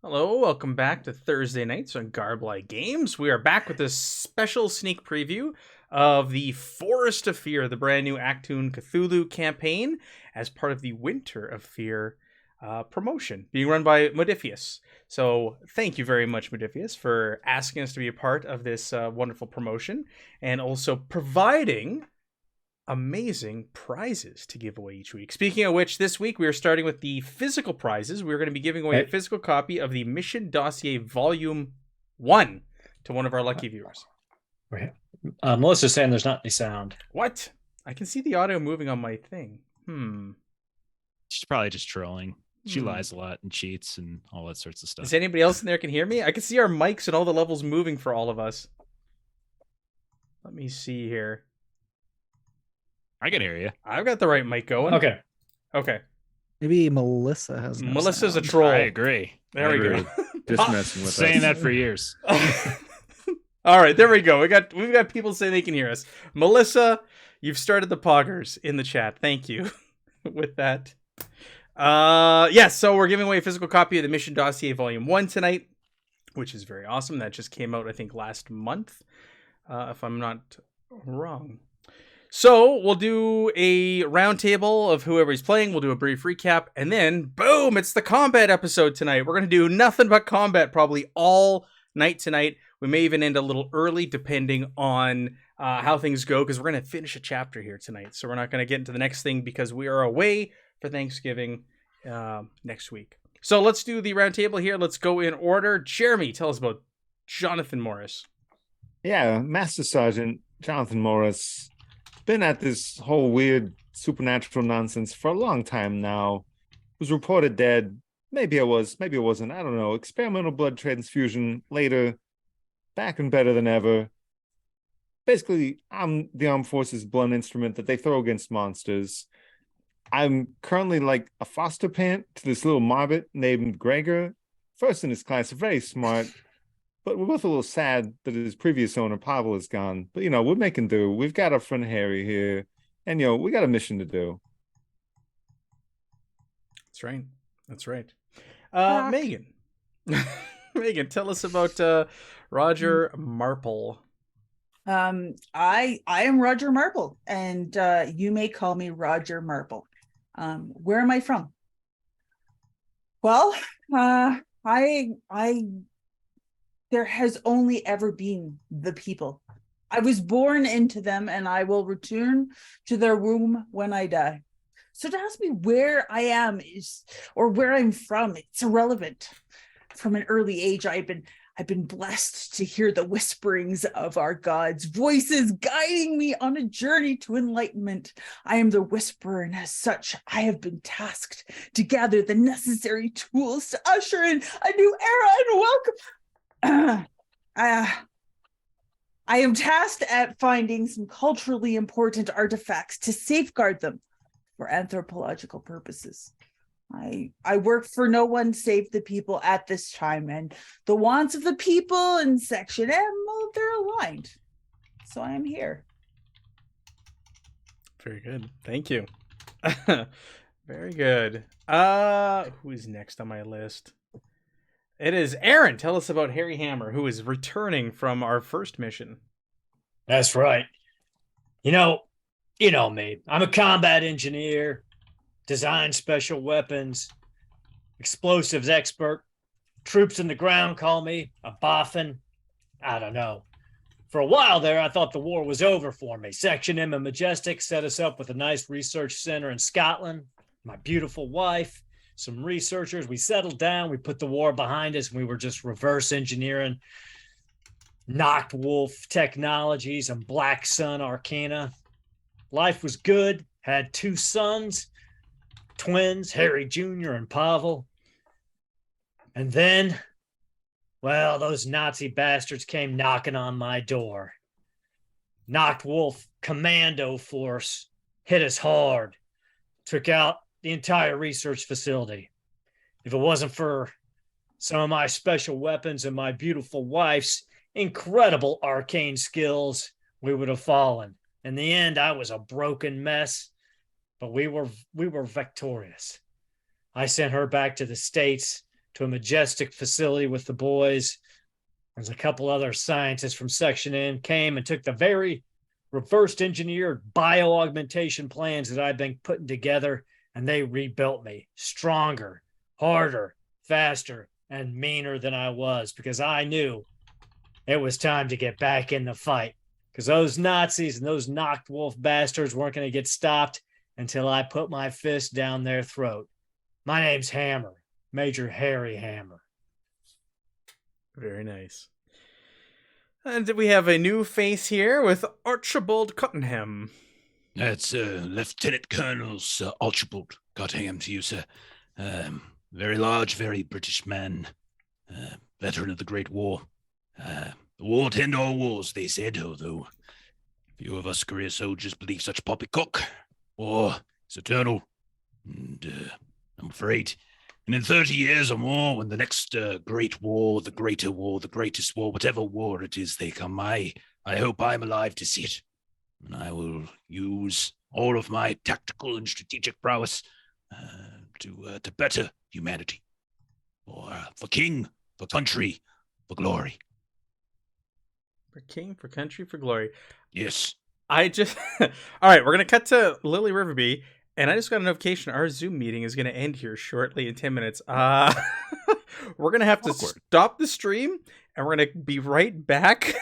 Hello, welcome back to Thursday nights on Garblight Games. We are back with a special sneak preview of the Forest of Fear, the brand new Achtung Cthulhu campaign, as part of the Winter of Fear promotion being run by Modifius. So, thank you very much, Modifius, for asking us to be a part of this wonderful promotion and also providing amazing prizes to give away each week. Speaking of which, this week we are starting with the physical prizes. We're going to be giving away a Hey, physical copy of the Mission Dossier Volume 1 to one of our lucky viewers. Melissa's saying there's not any sound. What? I can see the audio moving on my thing. She's probably just trolling. She Hmm. lies a lot and cheats and all that sorts of stuff. Is anybody else in there can hear me? I can see our mics and all the levels moving for all of us. Let me see here. I can hear you. I've got the right mic going. Okay. Maybe Melissa has no Melissa's a sound. troll. I agree. There we go. Just messing with Saying us. that for years. All right, there we go. We've got people saying they can hear us. Melissa, you've started the poggers in the chat. Thank you. With that. Yes, so we're giving away a physical copy of the Mission Dossier Volume 1 tonight, which is very awesome. That just came out, I think, last month, if I'm not wrong. So we'll do a roundtable of whoever's playing. We'll do a brief recap, and then boom, it's the combat episode tonight. We're gonna do nothing but combat probably all night tonight. We may even end a little early depending on how things go, because we're gonna finish a chapter here tonight. So we're not gonna get into the next thing because we are away for Thanksgiving next week. So let's do the roundtable here. Let's go in order. Jeremy, tell us about Jonathan Morris. Yeah, Master Sergeant Jonathan Morris been at this whole weird supernatural nonsense for a long time now. Was reported dead. Maybe it was, maybe it wasn't. I don't know. Experimental blood transfusion later. Back and better than ever. Basically, I'm the armed forces blunt instrument that they throw against monsters. I'm currently like a foster parent to this little morbid named Gregor. First in his class, very smart. But we're both a little sad that his previous owner, Pavel, is gone. But, we're making do. We've got our friend Harry here. And, we got a mission to do. That's right. That's right. Megan. Megan, tell us about Roger Marple. I am Roger Marple, and you may call me Roger Marple. Where am I from? Well, I there has only ever been the people. I was born into them, and I will return to their womb when I die. So to ask me where I am or where I'm from, it's irrelevant. From an early age, I've been blessed to hear the whisperings of our gods' voices guiding me on a journey to enlightenment. I am the whisperer, and as such, I have been tasked to gather the necessary tools to usher in a new era and welcome. I am tasked at finding some culturally important artifacts to safeguard them for anthropological purposes. I work for no one save the people at this time, and the wants of the people in Section M, well, they're aligned. So I am here. Very good. Thank you. Very good. Who is next on my list? It is Aaron. Tell us about Harry Hammer, who is returning from our first mission. That's right. You know me. I'm a combat engineer, design special weapons, explosives expert. Troops in the ground call me a boffin. I don't know. For a while there, I thought the war was over for me. Section M and Majestic set us up with a nice research center in Scotland. My beautiful wife, some researchers. We settled down. We put the war behind us. And we were just reverse engineering Knocked Wolf technologies and Black Sun Arcana. Life was good. Had two sons, twins, Harry Jr. and Pavel. And then, well, those Nazi bastards came knocking on my door. Knocked Wolf Commando Force hit us hard, took out the entire research facility. If it wasn't for some of my special weapons and my beautiful wife's incredible arcane skills, we would have fallen. In the end, I was a broken mess, but we were victorious. I sent her back to the States to a majestic facility with the boys. There's a couple other scientists from Section N came and took the very reversed engineered bio augmentation plans that I've been putting together, and they rebuilt me stronger, harder, faster, and meaner than I was, because I knew it was time to get back in the fight, because those Nazis and those knocked wolf bastards weren't going to get stopped until I put my fist down their throat. My name's Hammer, Major Harry Hammer. Very nice. And we have a new face here with Archibald Cottenham. That's Lieutenant Colonel Sir Archibald Cottingham to you, sir. Very large, very British man. Veteran of the Great War. The war to end all wars, they said, although few of us career soldiers believe such poppycock. War is eternal. And I'm afraid, and in 30 years or more, when the next great war, the greater war, the greatest war, whatever war it is they come, I hope I'm alive to see it. And I will use all of my tactical and strategic prowess to better humanity. For king, for country, for glory. For king, for country, for glory. Yes. I just... All right, we're going to cut to Lily Riverby, and I just got a notification our Zoom meeting is going to end here shortly in 10 minutes. We're going to have to stop the stream, and we're going to be right back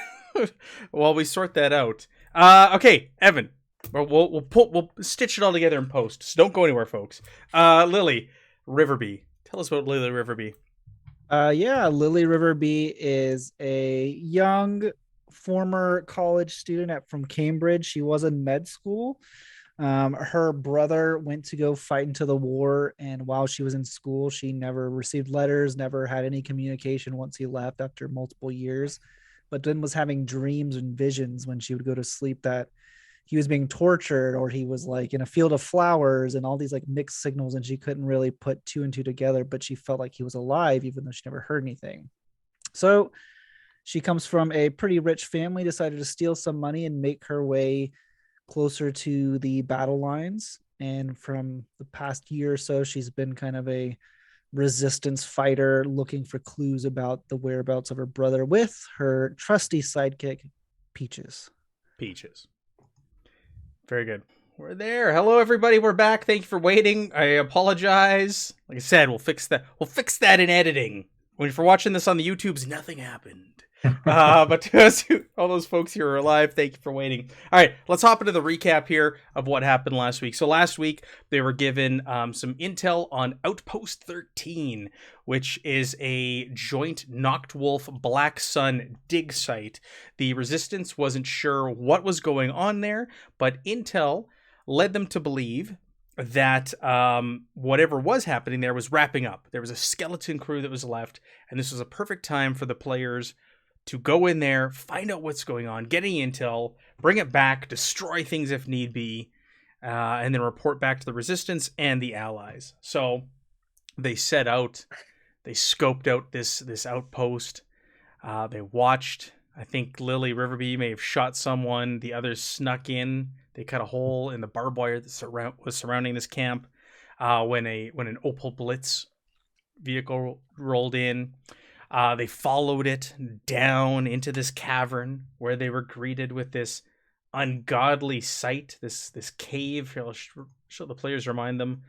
while we sort that out. Okay, Evan, we'll stitch it all together in post, so don't go anywhere, folks. Lily Riverby, tell us about Lily Riverby. Lily Riverby is a young former college student from Cambridge. She was in med school. Her brother went to go fight into the war, and while she was in school, she never received letters, never had any communication once he left after multiple years, but then was having dreams and visions when she would go to sleep that he was being tortured, or he was like in a field of flowers, and all these like mixed signals, and she couldn't really put two and two together, but she felt like he was alive even though she never heard anything. So she comes from a pretty rich family, decided to steal some money and make her way closer to the battle lines. And from the past year or so, she's been kind of a resistance fighter, looking for clues about the whereabouts of her brother with her trusty sidekick, Peaches. Very good. We're there. Hello, everybody. We're back. Thank you for waiting. I apologize. Like I said, we'll fix that. We'll fix that in editing. When you're watching this on the YouTubes, nothing happened. But to us, all those folks who are alive, thank you for waiting. All right, let's hop into the recap here of what happened last week. So last week, they were given some intel on Outpost 13, which is a joint Knocked Wolf Black Sun dig site. The Resistance wasn't sure what was going on there, but intel led them to believe that whatever was happening there was wrapping up. There was a skeleton crew that was left, and this was a perfect time for the players to go in there, find out what's going on, get any intel, bring it back, destroy things if need be, and then report back to the Resistance and the Allies. So they set out, they scoped out this outpost, they watched. I think Lily Riverby may have shot someone, the others snuck in, they cut a hole in the barbed wire that was surrounding this camp when an Opel Blitz vehicle rolled in. They followed it down into this cavern where they were greeted with this ungodly sight, this cave. I'll show the players, remind them.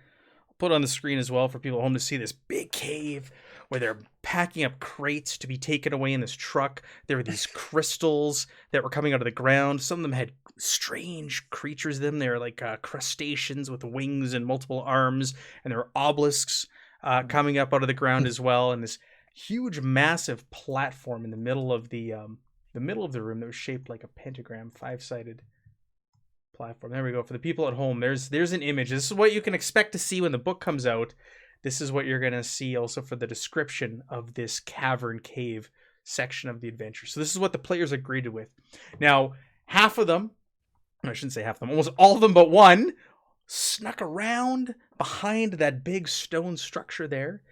I'll put it on the screen as well for people at home to see this big cave where they're packing up crates to be taken away in this truck. There were these crystals that were coming out of the ground. Some of them had strange creatures in them. They were like crustaceans with wings and multiple arms, and there were obelisks coming up out of the ground as well, and this huge, massive platform in the middle of the room that was shaped like a pentagram, 5-sided platform. There we go. For the people at home, there's an image. This is what you can expect to see when the book comes out. This is what you're going to see also for the description of this cavern cave section of the adventure. So this is what the players are greeted with. Now, half of them, I shouldn't say half of them, almost all of them but one, snuck around behind that big stone structure there,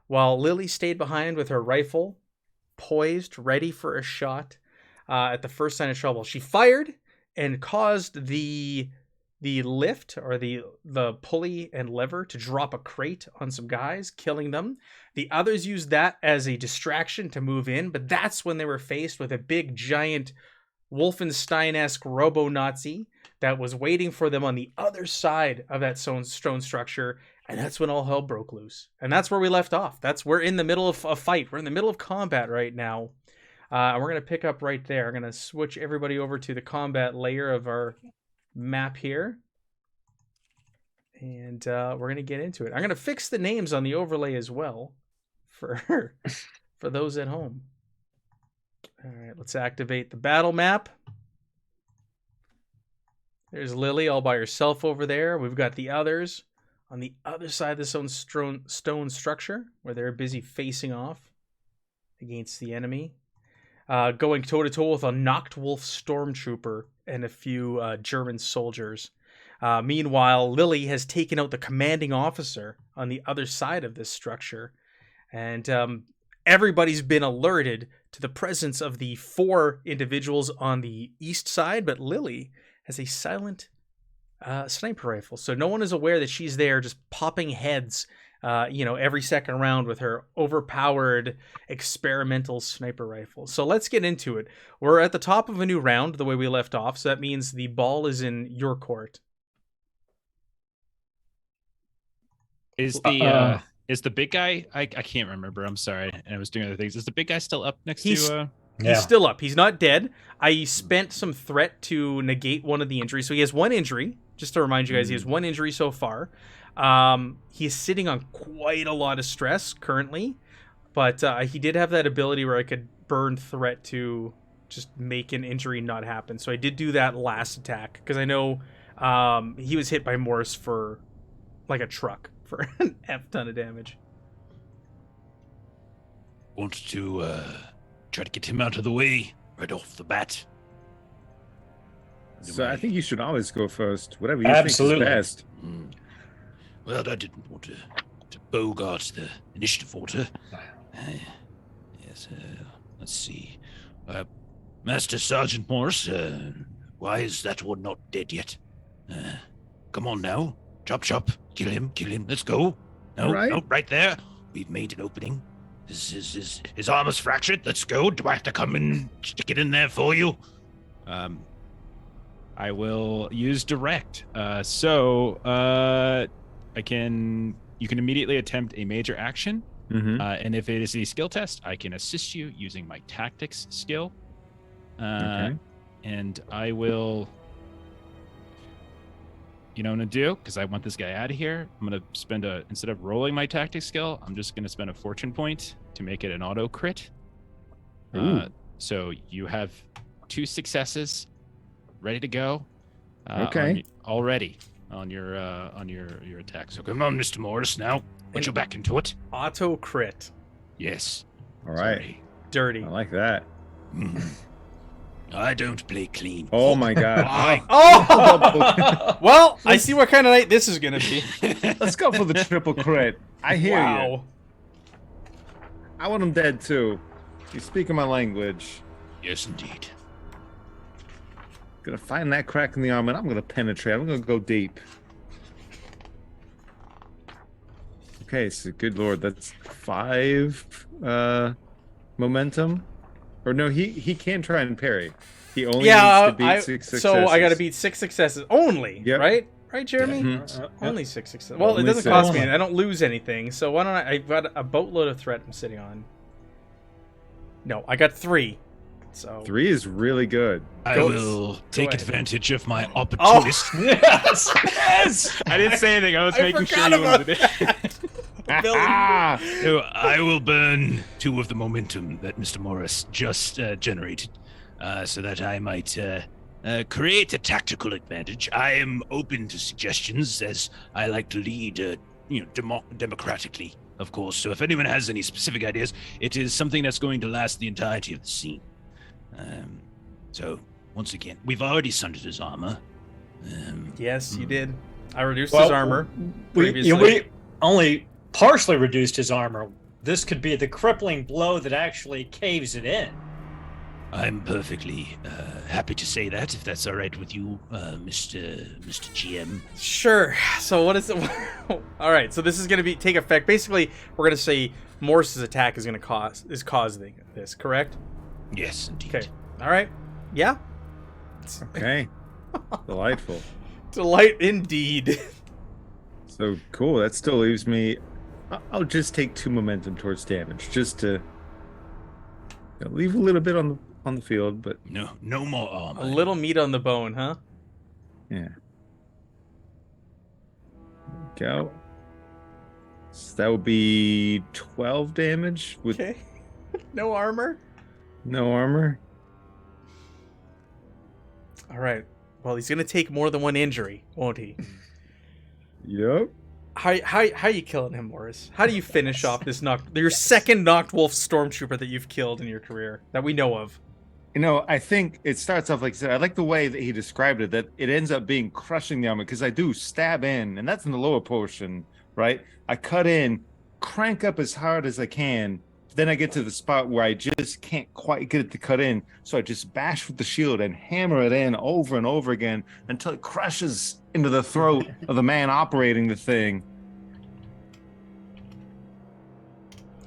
while Lily stayed behind with her rifle, poised, ready for a shot at the first sign of trouble. She fired and caused the the lift or the pulley and lever to drop a crate on some guys, killing them. The others used that as a distraction to move in, but that's when they were faced with a big giant Wolfenstein-esque robo-Nazi that was waiting for them on the other side of that stone structure, and that's when all hell broke loose. And that's where we left off. We're in the middle of a fight. We're in the middle of combat right now. We're going to pick up right there. I'm going to switch everybody over to the combat layer of our map here. And we're going to get into it. I'm going to fix the names on the overlay as well for those at home. All right, let's activate the battle map. There's Lily all by herself over there. We've got the others on the other side of this own stone structure where they're busy facing off against the enemy. Going toe-to-toe with a knocked wolf stormtrooper and a few German soldiers. Meanwhile, Lily has taken out the commanding officer on the other side of this structure. And everybody's been alerted to the presence of the 4 individuals on the east side, but Lily has a silent sniper rifle. So no one is aware that she's there just popping heads every second round with her overpowered experimental sniper rifle. So let's get into it. We're at the top of a new round, the way we left off. So that means the ball is in your court. Is the big guy? I can't remember. I'm sorry. And I was doing other things. Is the big guy still up next to? He's still up. He's not dead. I spent some threat to negate one of the injuries. So he has 1 injury. Just to remind you guys, he has 1 injury so far. He's sitting on quite a lot of stress currently, but he did have that ability where I could burn threat to just make an injury not happen. So I did do that last attack because I know he was hit by Morse for like a truck for an F ton of damage. Want to try to get him out of the way right off the bat. So I think you should always go first. Whatever you Absolutely. think is best. Well, I didn't want to bogart the initiative order. Yes, let's see. Master Sergeant Morse, why is that one not dead yet? Come on now. Chop, chop. Kill him. Let's go. No, Right. no, right there. We've made an opening. His arm is fractured. Let's go. Do I have to come and stick it in there for you? I will use direct. You can immediately attempt a major action. Mm-hmm. And if it is a skill test, I can assist you using my tactics skill. Okay. And I will. You know what I'm gonna do? Because I want this guy out of here. I'm gonna spend instead of rolling my tactics skill, I'm just gonna spend a fortune point to make it an auto crit. So you have 2 successes ready to go. Okay. Already on your attack. So come on, Mr. Morris. Now put you back into it. Auto crit. Yes. All right. Sorry. Dirty. I like that. I don't play clean. Oh my god. Oh! Well, I see what kind of night this is going to be. Let's go for the triple crit. I hear you. Wow. I want him dead too. You speaking my language. Yes, indeed. Gonna find that crack in the arm and I'm gonna penetrate. I'm gonna go deep. Okay, so good lord, that's 5 momentum. Or no, he can try and parry. He only needs to beat 6 successes. So I got to beat 6 successes only, Yep. right? Right, Jeremy? Mhm. Only 6 successes. Well, it Only doesn't 6. cost me. I don't lose anything. So why don't I've got a boatload of threat I'm sitting on. No, I got 3. So 3 is really good. I Go- will take ahead. advantage of my Oh. opportunist. Yes. Yes. I didn't say anything. I was I making sure forgot you about wanted it. that. Ability. So I will burn 2 of the momentum that Mr. Morris just generated, so that I might create a tactical advantage. I am open to suggestions, as I like to lead, democratically, of course. So if anyone has any specific ideas, it is something that's going to last the entirety of the scene. So once again, we've already sundered his armor. Yes, you did. I reduced his armor We previously. only partially reduced his armor. This could be the crippling blow that actually caves it in. I'm perfectly happy to say that, if that's all right with you, Mr. GM. Sure. So what is it? All right. So this is going to take effect. Basically, we're going to say Morris's attack is going to causing this. Correct? Yes, indeed. Okay. All right. Yeah. Okay. Delightful. Delight indeed. So cool. That still leaves me. I'll just take 2 momentum towards damage, just to leave a little bit on the field. But No more armor. A little meat on the bone, huh? yeah. Go. So that would be 12 damage with Okay. No armor. no armor. All right. Well, he's going to take more than 1 injury, won't he? Yep. How you killing him, Morris? How do you finish off this your second knocked wolf stormtrooper that you've killed in your career that we know of? I think it starts off like I said. I like the way that he described it. That it ends up being crushing the armor because I do stab in, and that's in the lower portion, right? I cut in, crank up as hard as I can. Then I get to the spot where I just can't quite get it to cut in, so I just bash with the shield and hammer it in over and over again until it crushes into the throat of the man operating the thing.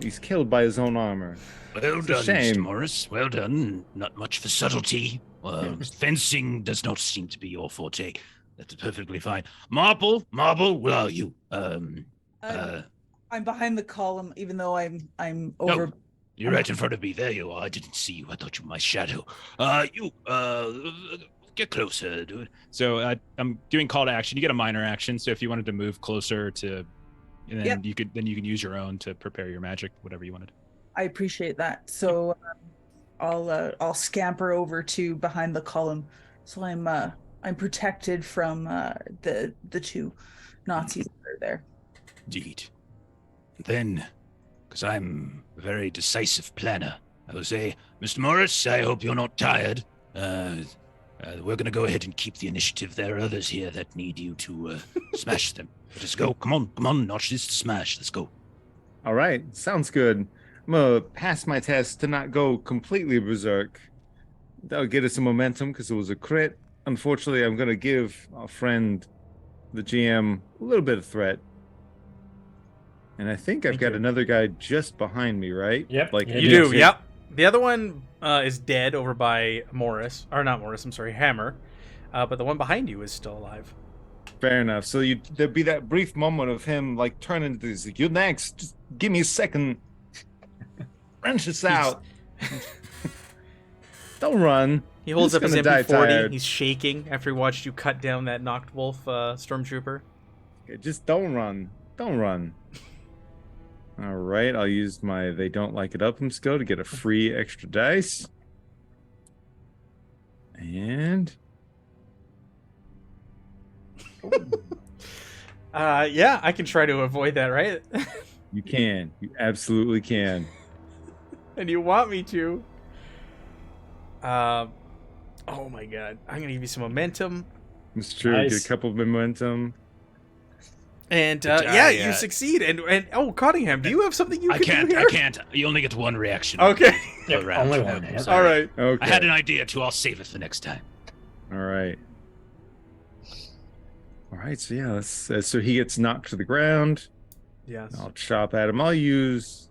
He's killed by his own armor. Well It's a done, shame. Mr. Morris. Well done. Not much for subtlety. Fencing does not seem to be your forte. That's perfectly fine. Marble, where are you? I'm behind the column, even though I'm over. No, you're right in front of me. There you are. I didn't see you. I thought you were my shadow. Get closer, dude. So I'm doing call to action. You get a minor action. So if you wanted to move closer to, and then Yep. you can use your own to prepare your magic, whatever you wanted. I appreciate that. So I'll scamper over to behind the column, so I'm protected from the 2 Nazis that are there. Indeed. Then, because I'm a very decisive planner, I will say, Mr. Morris, I hope you're not tired. We're going to go ahead and keep the initiative. There are others here that need you to smash them. Let us go. Come on, notch this to smash. Let's go. All right, sounds good. I'm gonna pass my test to not go completely berserk. That'll get us some momentum because it was a crit. Unfortunately, I'm gonna give our friend, the GM, a little bit of threat. And I think I've Thank got you. another guy just behind me, right? Yep, Like you You do. do, yep. The other one is dead over by Morris. Or not Morris, I'm sorry, Hammer. But the one behind you is still alive. Fair enough. So there'd be that brief moment of him like turning to this. You're next. Just give me a second. Wrench this out. Don't run. He holds He's up his gonna die MP40. tired. He's shaking after he watched you cut down that knocked wolf stormtrooper. Okay, just don't run. Don't run. All right, I'll use my they don't like it up skill to get a free extra dice. And Yeah, I can try to avoid that, right? you can. You absolutely can. And you want me to. Oh my god. I'm gonna give you some momentum. It's true. Nice. Get a couple of momentum. And I, you succeed. And oh, Cottingham, do you have something you I can can't. do I here? can't. You only get one reaction. Okay. Yep, per round. only I'm one. Yep. sorry. All right. Okay. I had an idea too. I'll save it for next time. All right. All right. So yeah, so he gets knocked to the ground. Yes. I'll chop at him. I'll use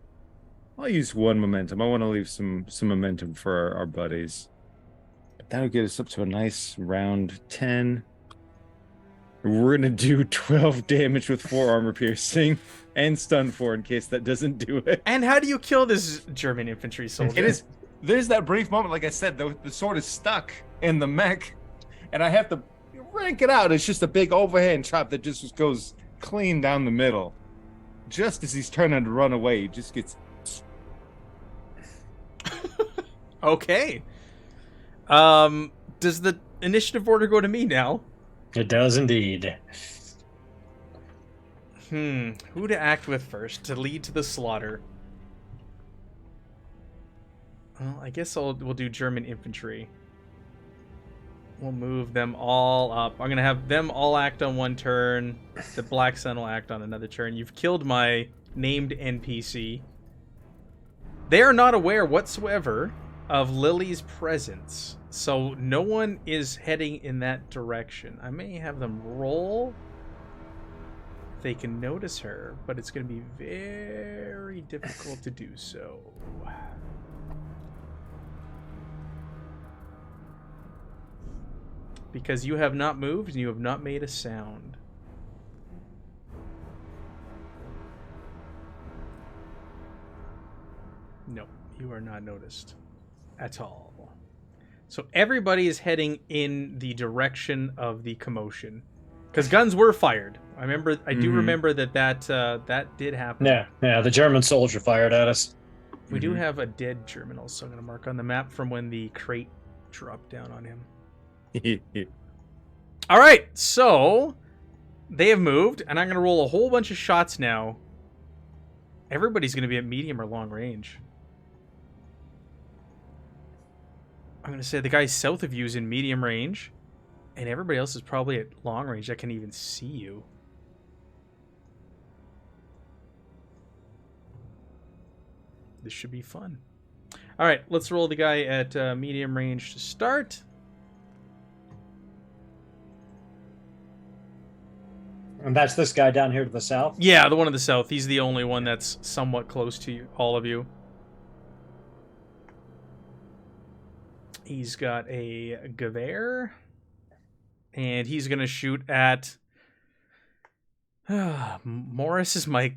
one momentum. I want to leave some momentum for our buddies. But that'll get us up to a nice round 10. We're gonna do 12 damage with 4 armor piercing and stun 4 in case that doesn't do it. And how do you kill this German infantry soldier? It is. There's that brief moment, like I said, the sword is stuck in the mech, and I have to rank it out. It's just a big overhand chop that just goes clean down the middle. Just as he's turning to run away, he just gets. Okay. Does the initiative order go to me now? It does indeed. Who to act with first to lead to the slaughter? Well, I guess we'll do German infantry. We'll move them all up. I'm gonna have them all act on one turn. The Black Sun will act on another turn. You've killed my named NPC. They are not aware whatsoever of Lily's presence. So no one is heading in that direction. I may have them roll if they can notice her, but it's going to be very difficult to do so. Because you have not moved and you have not made a sound. No, you are not noticed at all. So everybody is heading in the direction of the commotion. Because guns were fired. I do remember that did happen. Yeah, the German soldier fired at us. We do have a dead German also. I'm going to mark on the map from when the crate dropped down on him. All right, so they have moved, and I'm going to roll a whole bunch of shots now. Everybody's going to be at medium or long range. I'm going to say the guy south of you is in medium range, and everybody else is probably at long range. I can even see you. This should be fun. All right, let's roll the guy at medium range to start. And that's this guy down here to the south? Yeah, the one in the south. He's the only one that's somewhat close to you, all of you. He's got a Gewehr. And he's going to shoot at... Morris is my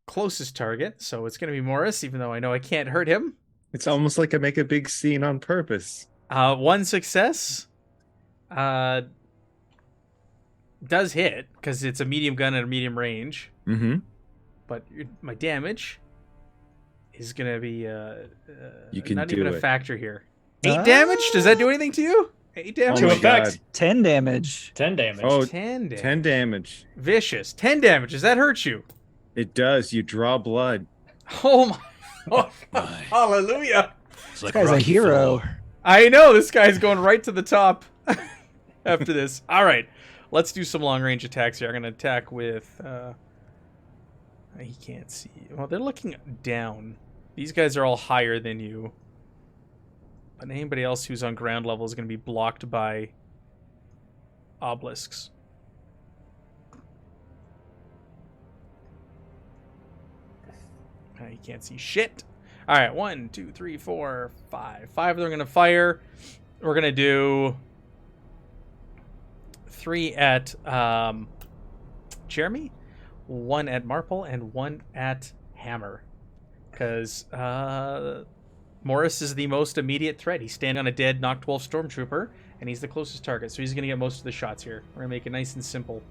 closest target, so it's going to be Morris, even though I know I can't hurt him. It's almost like I make a big scene on purpose. One success. Does hit, because it's a medium gun at a medium range. Mm-hmm. But my damage is going to be you can not do even it. a factor here. 8 damage? Does that do anything to you? 8 damage? Oh my effect. God. 10 damage. 10 damage. Oh, 10 damage. 10 damage. Vicious. 10 damage. Does that hurt you? It does. You draw blood. Oh my. Oh, My. hallelujah. It's like This guy's a Rocky hero. Four. I know. This guy's going right to the top after this. All right. Let's do some long range attacks here. I'm going to attack with... he can't see. Well, they're looking down. These guys are all higher than you. But anybody else who's on ground level is going to be blocked by obelisks. You can't see shit. All right, 1, 2, 3, 4, 5. 5 of them are going to fire. We're going to do 3 at Jeremy, 1 at Marple, and 1 at Hammer. Because Morris is the most immediate threat. He's standing on a dead Knock 12 Stormtrooper, and he's the closest target, so he's going to get most of the shots here. We're going to make it nice and simple.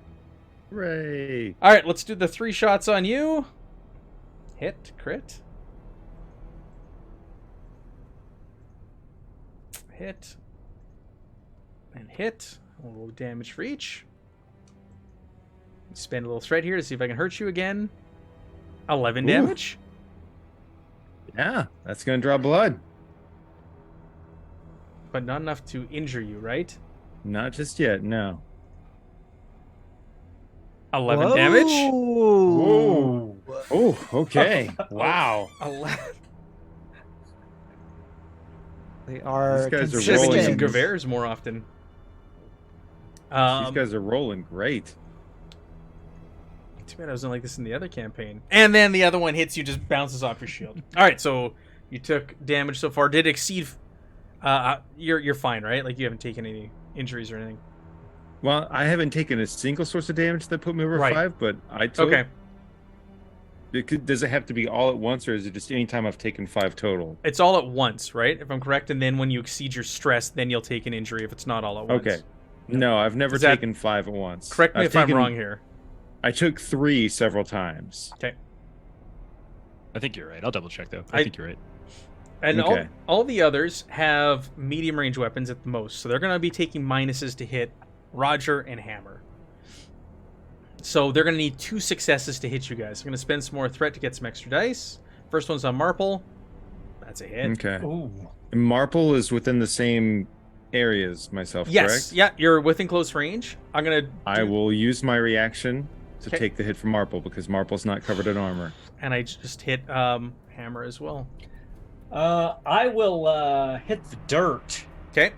Hooray. All right, let's do the 3 shots on you. Hit, crit. Hit. And hit. A little damage for each. Spend a little threat here to see if I can hurt you again. 11 Ooh. damage. Yeah, that's going to draw blood. But not enough to injure you, right? Not just yet, no. 11 damage. Whoa. Oh, okay. Wow. 11. They are. These guys are Should have been rolling. using consistent. Gevers more often. These guys are rolling great. Too bad I wasn't like this in the other campaign. And then the other one hits you, just bounces off your shield. All right, so you took damage so far. Did it exceed? You're fine, right? Like you haven't taken any injuries or anything. Well, I haven't taken a single source of damage that put me over Right. 5, but I took. Okay, Does it have to be all at once, or is it just any time I've taken 5 total? it's all at once, right? If I'm correct, and then when you exceed your stress, then you'll take an injury if it's not all at once. Okay. No, I've never Is that- taken 5 at once. Correct me I've if I'm taken- wrong here. I took 3 several times. Okay. I think you're right. I'll double check though. I- I think you're right. And Okay. all the others have medium range weapons at the most, so they're going to be taking minuses to hit Roger and Hammer. So they're going to need 2 successes to hit you guys. I'm going to spend some more threat to get some extra dice. First one's on Marple. That's a hit. Okay. Ooh. And Marple is within the same areas myself, Yes, correct? yeah, you're within close range. I'm going to... I will use my reaction to Okay. take the hit from Marple because Marple's not covered in armor. And I just hit Hammer as well. I will hit the dirt. Okay.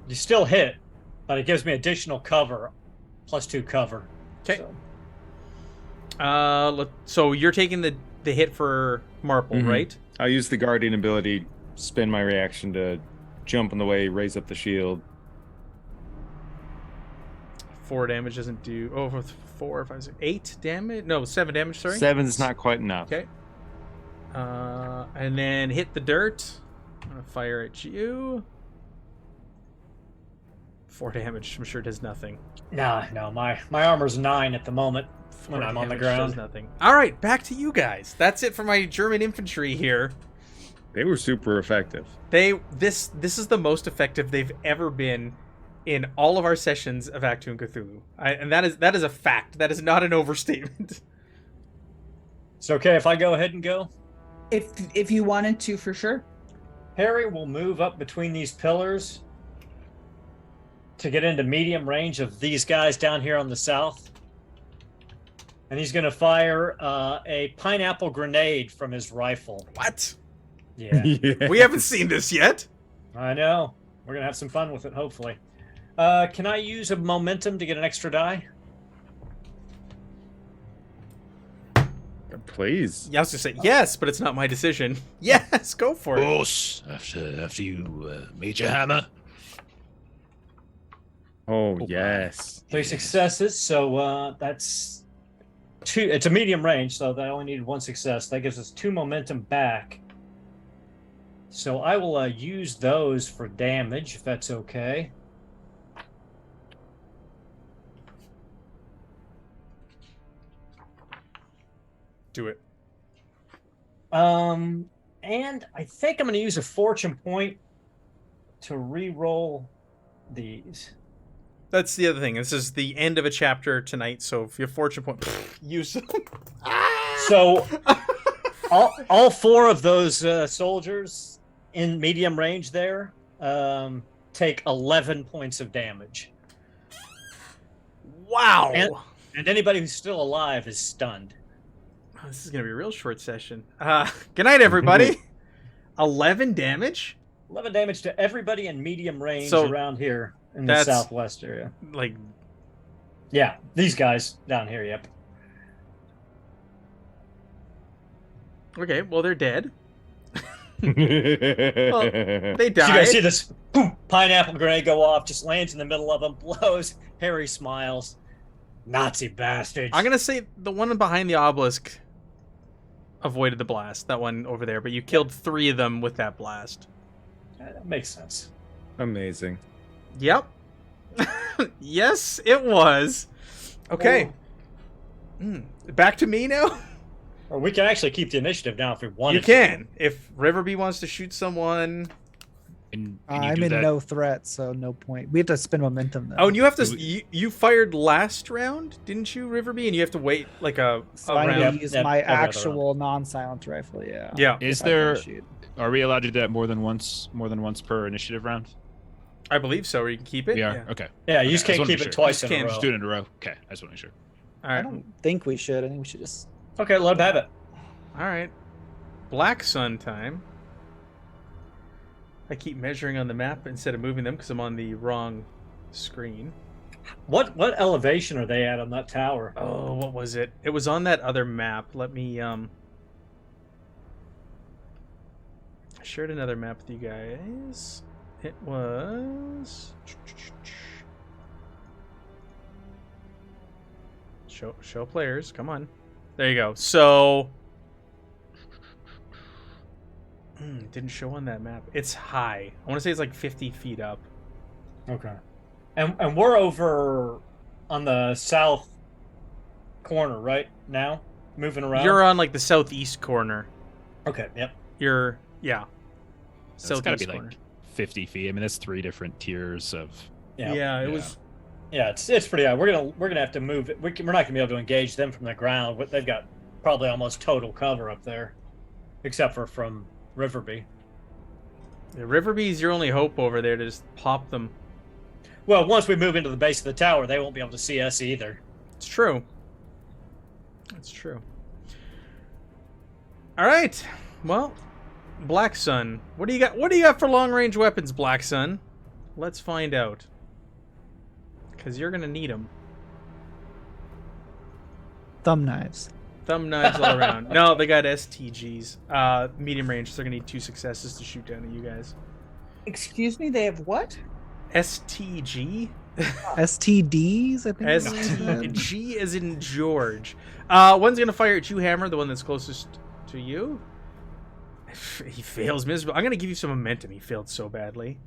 You still hit, but it gives me additional cover, +2 cover. Okay. So. So you're taking the hit for Marple, Mhm. right? I'll use the guardian ability, spin my reaction to jump in the way, raise up the shield. 4 damage doesn't do. Oh, 4, 5, 6, 8 damage. No, 7 damage. Sorry. 7's not quite enough. Okay. And then hit the dirt. I'm gonna fire at you. 4 damage. I'm sure it does nothing. No, my armor's 9 at the moment 4 when I'm on the damage does ground. nothing. All right, back to you guys. That's it for my German infantry here. They were super effective. This is the most effective they've ever been in all of our sessions of Achtung Cthulhu. And that is a fact. That is not an overstatement. It's okay if I go ahead and go. If you wanted to, for sure. Harry will move up between these pillars to get into medium range of these guys down here on the south. And he's going to fire a pineapple grenade from his rifle. What? Yeah, We haven't seen this yet. I know. We're going to have some fun with it, hopefully. Can I use a momentum to get an extra die? Please. Yeah, I was gonna say yes, but it's not my decision. Yes, go for Of it. course, after you, Major Hammer. Oh, yes. 3 successes, so that's 2. It's a medium range, so I only needed 1 success. That gives us 2 momentum back. So I will use those for damage, if that's okay. Do it. And I think I'm going to use a fortune point to re-roll these. That's the other thing. This is the end of a chapter tonight, so if you have fortune point, use them. So all 4 of those soldiers in medium range there take 11 points of damage. Wow. And anybody who's still alive is stunned. This is gonna be a real short session. Good night, everybody. 11 damage. 11 damage to everybody in medium range So around here in the that's- southwest area. Like, Yeah, these guys down here, yep. okay, well they're dead. Well, They So you died. guys see this boom, pineapple grenade go off, just lands in the middle of them, blows. Harry smiles. Nazi bastards. I'm gonna say the one behind the obelisk avoided the blast. That one over there, but you killed 3 of them with that blast. That makes sense. Amazing. Yep. Yes, it was. Okay. Back to me now. Or we can actually keep the initiative now if we want. You can. If Riverbee wants to shoot someone. And you I'm do in that? no threat, so no point. We have to spend momentum though. Oh, and you have to. You fired last round, didn't you, Riverbee? And you have to wait like a so I round. need Yep, to use yep, my every other actual non-silent rifle. Yeah. Yeah, Is If I can there? shoot. Are we allowed to do that more than once per initiative round? I believe so. Or you can keep it. We are. Yeah. Okay. Yeah, you Okay, just I just can't wanna keep be it sure. twice Just in a can't row. Just do it in a row. Okay. I just want to make sure. All I right. don't think we should. I think we should just. Okay, let him have it. All right. Black Sun time. I keep measuring on the map instead of moving them because I'm on the wrong screen. What elevation are they at on that tower? Oh, what was it? It was on that other map. Let me I shared another map with you guys. It was show players. Come on. There you go. So didn't show on that map. It's high. I want to say it's like 50 feet up. Okay. And we're over on the south corner right now, moving around. You're on like the southeast corner. Okay, yep. You're yeah. So it's got to be corner. like 50 feet. I mean, that's 3 different tiers of. Yeah. Yeah, it Yeah. was. Yeah, it's pretty high. We're gonna have to move it. We're not gonna be able to engage them from the ground. But they've got probably almost total cover up there, except for from Riverbee. Yeah, Riverbee's your only hope over there to just pop them. Well, once we move into the base of the tower, they won't be able to see us either. It's true. It's true. All right. Well, Black Sun. What do you got? What do you got for long-range weapons, Black Sun? Let's find out. Because you're gonna need them. Thumb knives. Thumb knives all around. No, they got STGs. Medium range. So they're gonna need 2 successes to shoot down at you guys. Excuse me, they have what? STG. STDs, I think. is what it said. STG as in George. One's gonna fire at you, Hammer, the one that's closest to you. He fails miserably. I'm gonna give you some momentum. He failed so badly.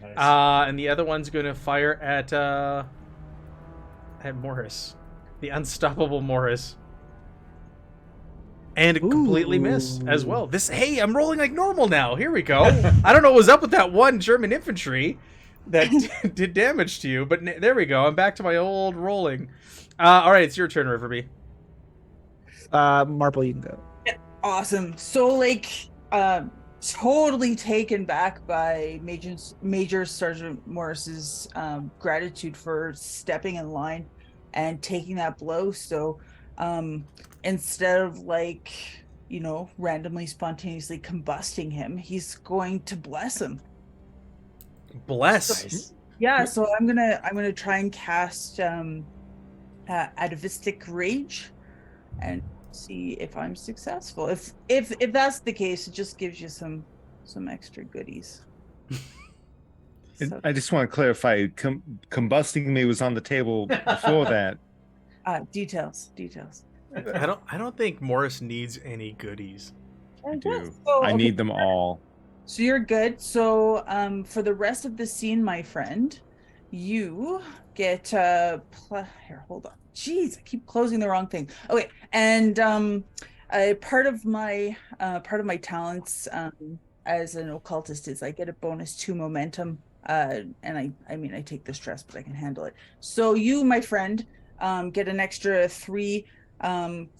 Nice. And the other one's gonna fire at Morris, the unstoppable Morris, and completely miss as well. Hey, I'm rolling like normal now. Here we go. I don't know what was up with that one German infantry that did damage to you, but there we go. I'm back to my old rolling. All right, it's your turn, Riverby. Marple, you can go. Awesome. So like totally taken back by Major Sergeant Morris's gratitude for stepping in line and taking that blow. So instead of like, randomly spontaneously combusting him, he's going to bless him. Bless. Yeah, so I'm gonna try and cast atavistic rage and see if I'm successful. If that's the case, it just gives you some extra goodies. So, I just want to clarify, combusting me was on the table before that. details. I don't think Morris needs any goodies. I do. So, I need them all. So you're good. So for the rest of the scene, my friend, you get here, hold on. Jeez, I keep closing the wrong thing. Okay, and part of my talents as an occultist is I get a bonus to momentum. And I take the stress, but I can handle it. So you, my friend, get an extra 3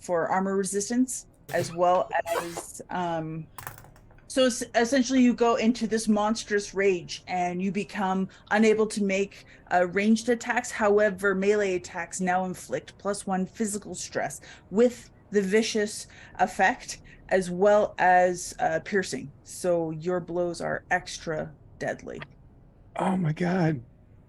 for armor resistance, as well as so essentially you go into this monstrous rage and you become unable to make ranged attacks. However, melee attacks now inflict +1 physical stress with the vicious effect, as well as piercing. So your blows are extra deadly. Oh my god.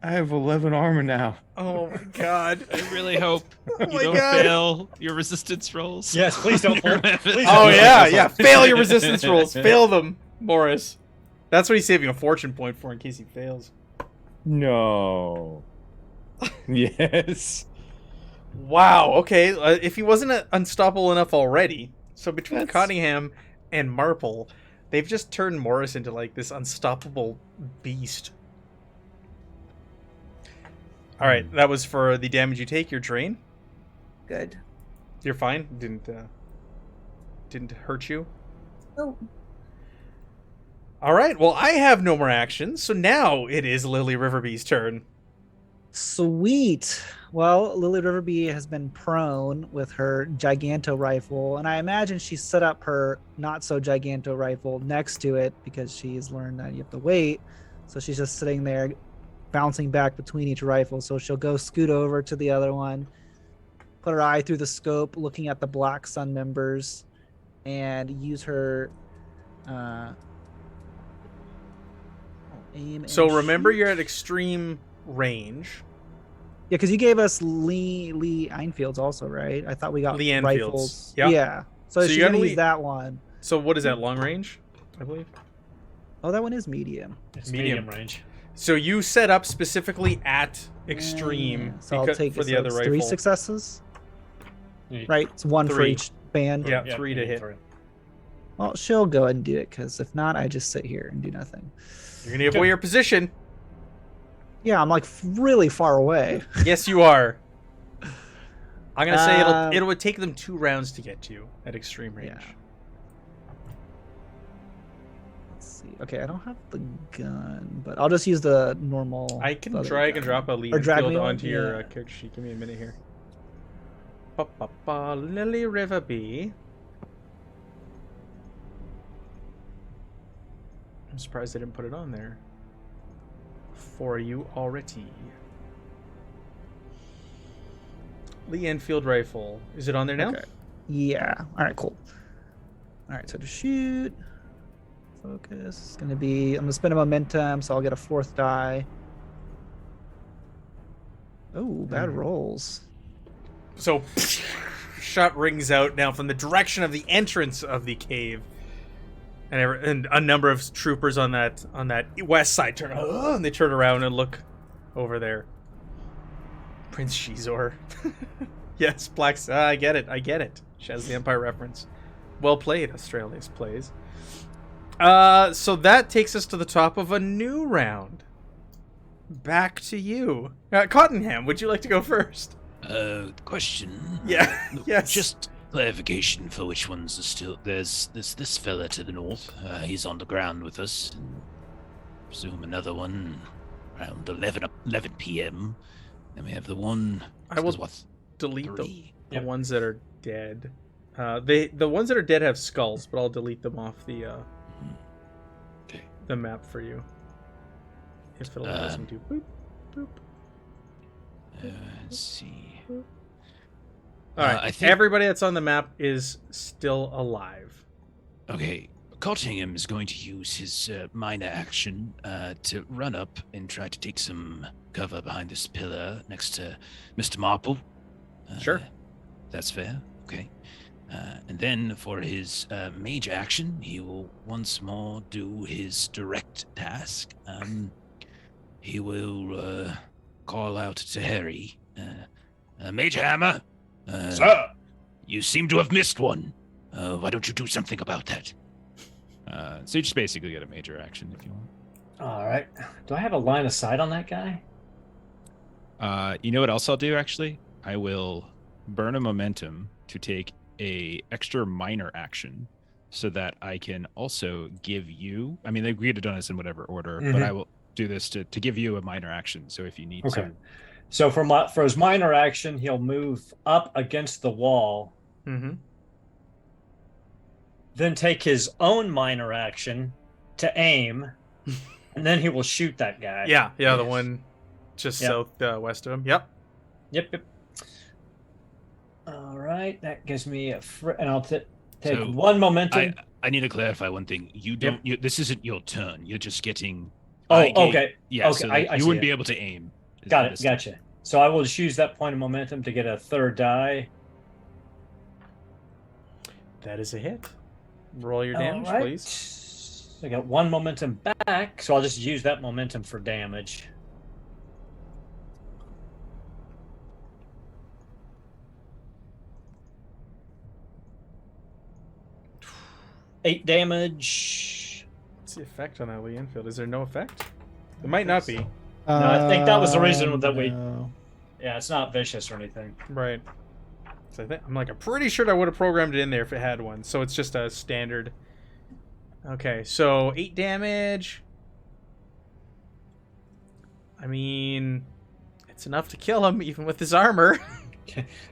I have 11 armor now. Oh my god. I really hope Oh you my don't God. fail your resistance rolls. Yes, please don't. Please don't. Oh yeah. Fail your resistance rolls. Fail them, Morris. That's what he's saving a fortune point for in case he fails. No. Yes. Wow. Okay. If he wasn't unstoppable enough already, so between That's- Cottingham and Marple, they've just turned Morris into like this unstoppable beast. All right, that was for the damage you take. Your drain. Good. You're fine. Didn't hurt you. Oh, All right. Well, I have no more actions, so now it is Lily Riverbee's turn. Sweet. Well, Lily Riverby has been prone with her Giganto rifle, and I imagine she set up her not so Giganto rifle next to it because she's learned that you have to wait. So she's just sitting there, bouncing back between each rifle. So she'll go scoot over to the other one, put her eye through the scope, looking at the Black Sun members, and use her aim. So and remember, shoot. you're at extreme range. Yeah, because you gave us Lee Einfields also, right? I thought we got Lee Enfields. rifles. Yep. Yeah. So, So she's you gotta gonna leave- use that one. So what is that, long range? I believe. Oh, that one is medium. It's Medium. medium range. So you set up specifically at extreme Yeah. So I'll take for it, the so other it's rifle. 3 successes. Yeah. Right, it's 1 for 3. each band. Yeah, Yeah, 3 to you need hit. 3. Well, she'll go ahead and do it because if not, I just sit here and do nothing. You're gonna give away your position. Yeah, I'm like really far away. Yes, you are. I'm gonna say Um, it would take them 2 rounds to get to you at extreme range. Yeah. Let's see. Okay, I don't have the gun, but I'll just use the normal. I can other drag and gun. drop a lead Or drag field me on? onto your Yeah. character sheet. Give me a minute here. Lily Riverbee. I'm surprised I didn't put it on there for you already. Lee Enfield rifle. Is it on there now? Okay. Yeah. All right. Cool. All right, so to shoot, focus is going to be. I'm going to spend a momentum, so I'll get a 4th die. Oh, bad rolls. So, shot rings out now from the direction of the entrance of the cave, and a number of troopers on that west side turn, and they turn around and look over there. Prince Shizor. Yes, Black's. I get it. She has the Empire reference. Well played, Australia's plays. So that takes us to the top of a new round. Back to you, Cottenham. Would you like to go first? Question. Yeah. Yes. Just clarification for which ones are still. There's this fella to the north. He's on the ground with us. And presume another one around 11 p.m. Then we have the one. I will delete the ones that are dead. The ones that are dead have skulls, but I'll delete them off the map for you. If it allows me to. Boop, boop. Let's see. All right, I think everybody that's on the map is still alive. Okay, Cottingham is going to use his minor action to run up and try to take some cover behind this pillar next to Mr. Marple. Sure. That's fair. Okay. And then for his major action, he will once more do his direct task. He will call out to Harry, Major Hammer, Sir! you seem to have missed one. Why don't you do something about that? So you just basically get a major action if you want. All right. Do I have a line of sight on that guy? You know what else I'll do, actually? I will burn a momentum to take a extra minor action so that I can also give you... I mean, we could have done this in whatever order, but I will do this to give you a minor action. So if you need to... So for his minor action, he'll move up against the wall. Mm-hmm. Then take his own minor action to aim, and then he will shoot that guy. Yeah, the one just southwest of him. Yep. All right, that gives me and I'll take one momentum. I need to clarify one thing. You don't. This isn't your turn. You're just getting. Okay. Yeah. Okay, So I you see wouldn't it. be able to aim. Got it. Gotcha. So I will just use that point of momentum to get a 3rd die. That is a hit. Roll your damage, please. I got 1 momentum back, so I'll just use that momentum for damage. Eight damage. What's the effect on that Lee Enfield? Is there no effect? It might not be. No, I think that was the reason that we. No. Yeah, it's not vicious or anything. Right. So I'm pretty sure I would have programmed it in there if it had one. So it's just a standard. Okay, so 8 damage. I mean, it's enough to kill him even with his armor.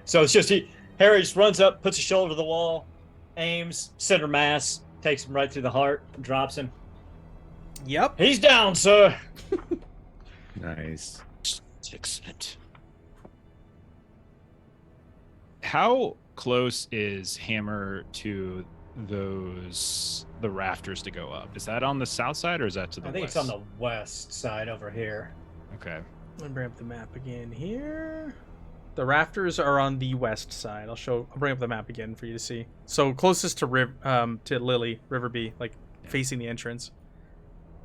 So it's just Harry just runs up, puts his shoulder to the wall, aims, center mass, takes him right through the heart, drops him. Yep. He's down, sir. Nice. Excellent. How close is Hammer to the rafters to go up? Is that on the south side or is that to the west? I think it's on the west side over here. Okay. Let me bring up the map again here. The rafters are on the west side. I'll bring up the map again for you to see. So closest to Lily, River B, like facing the entrance.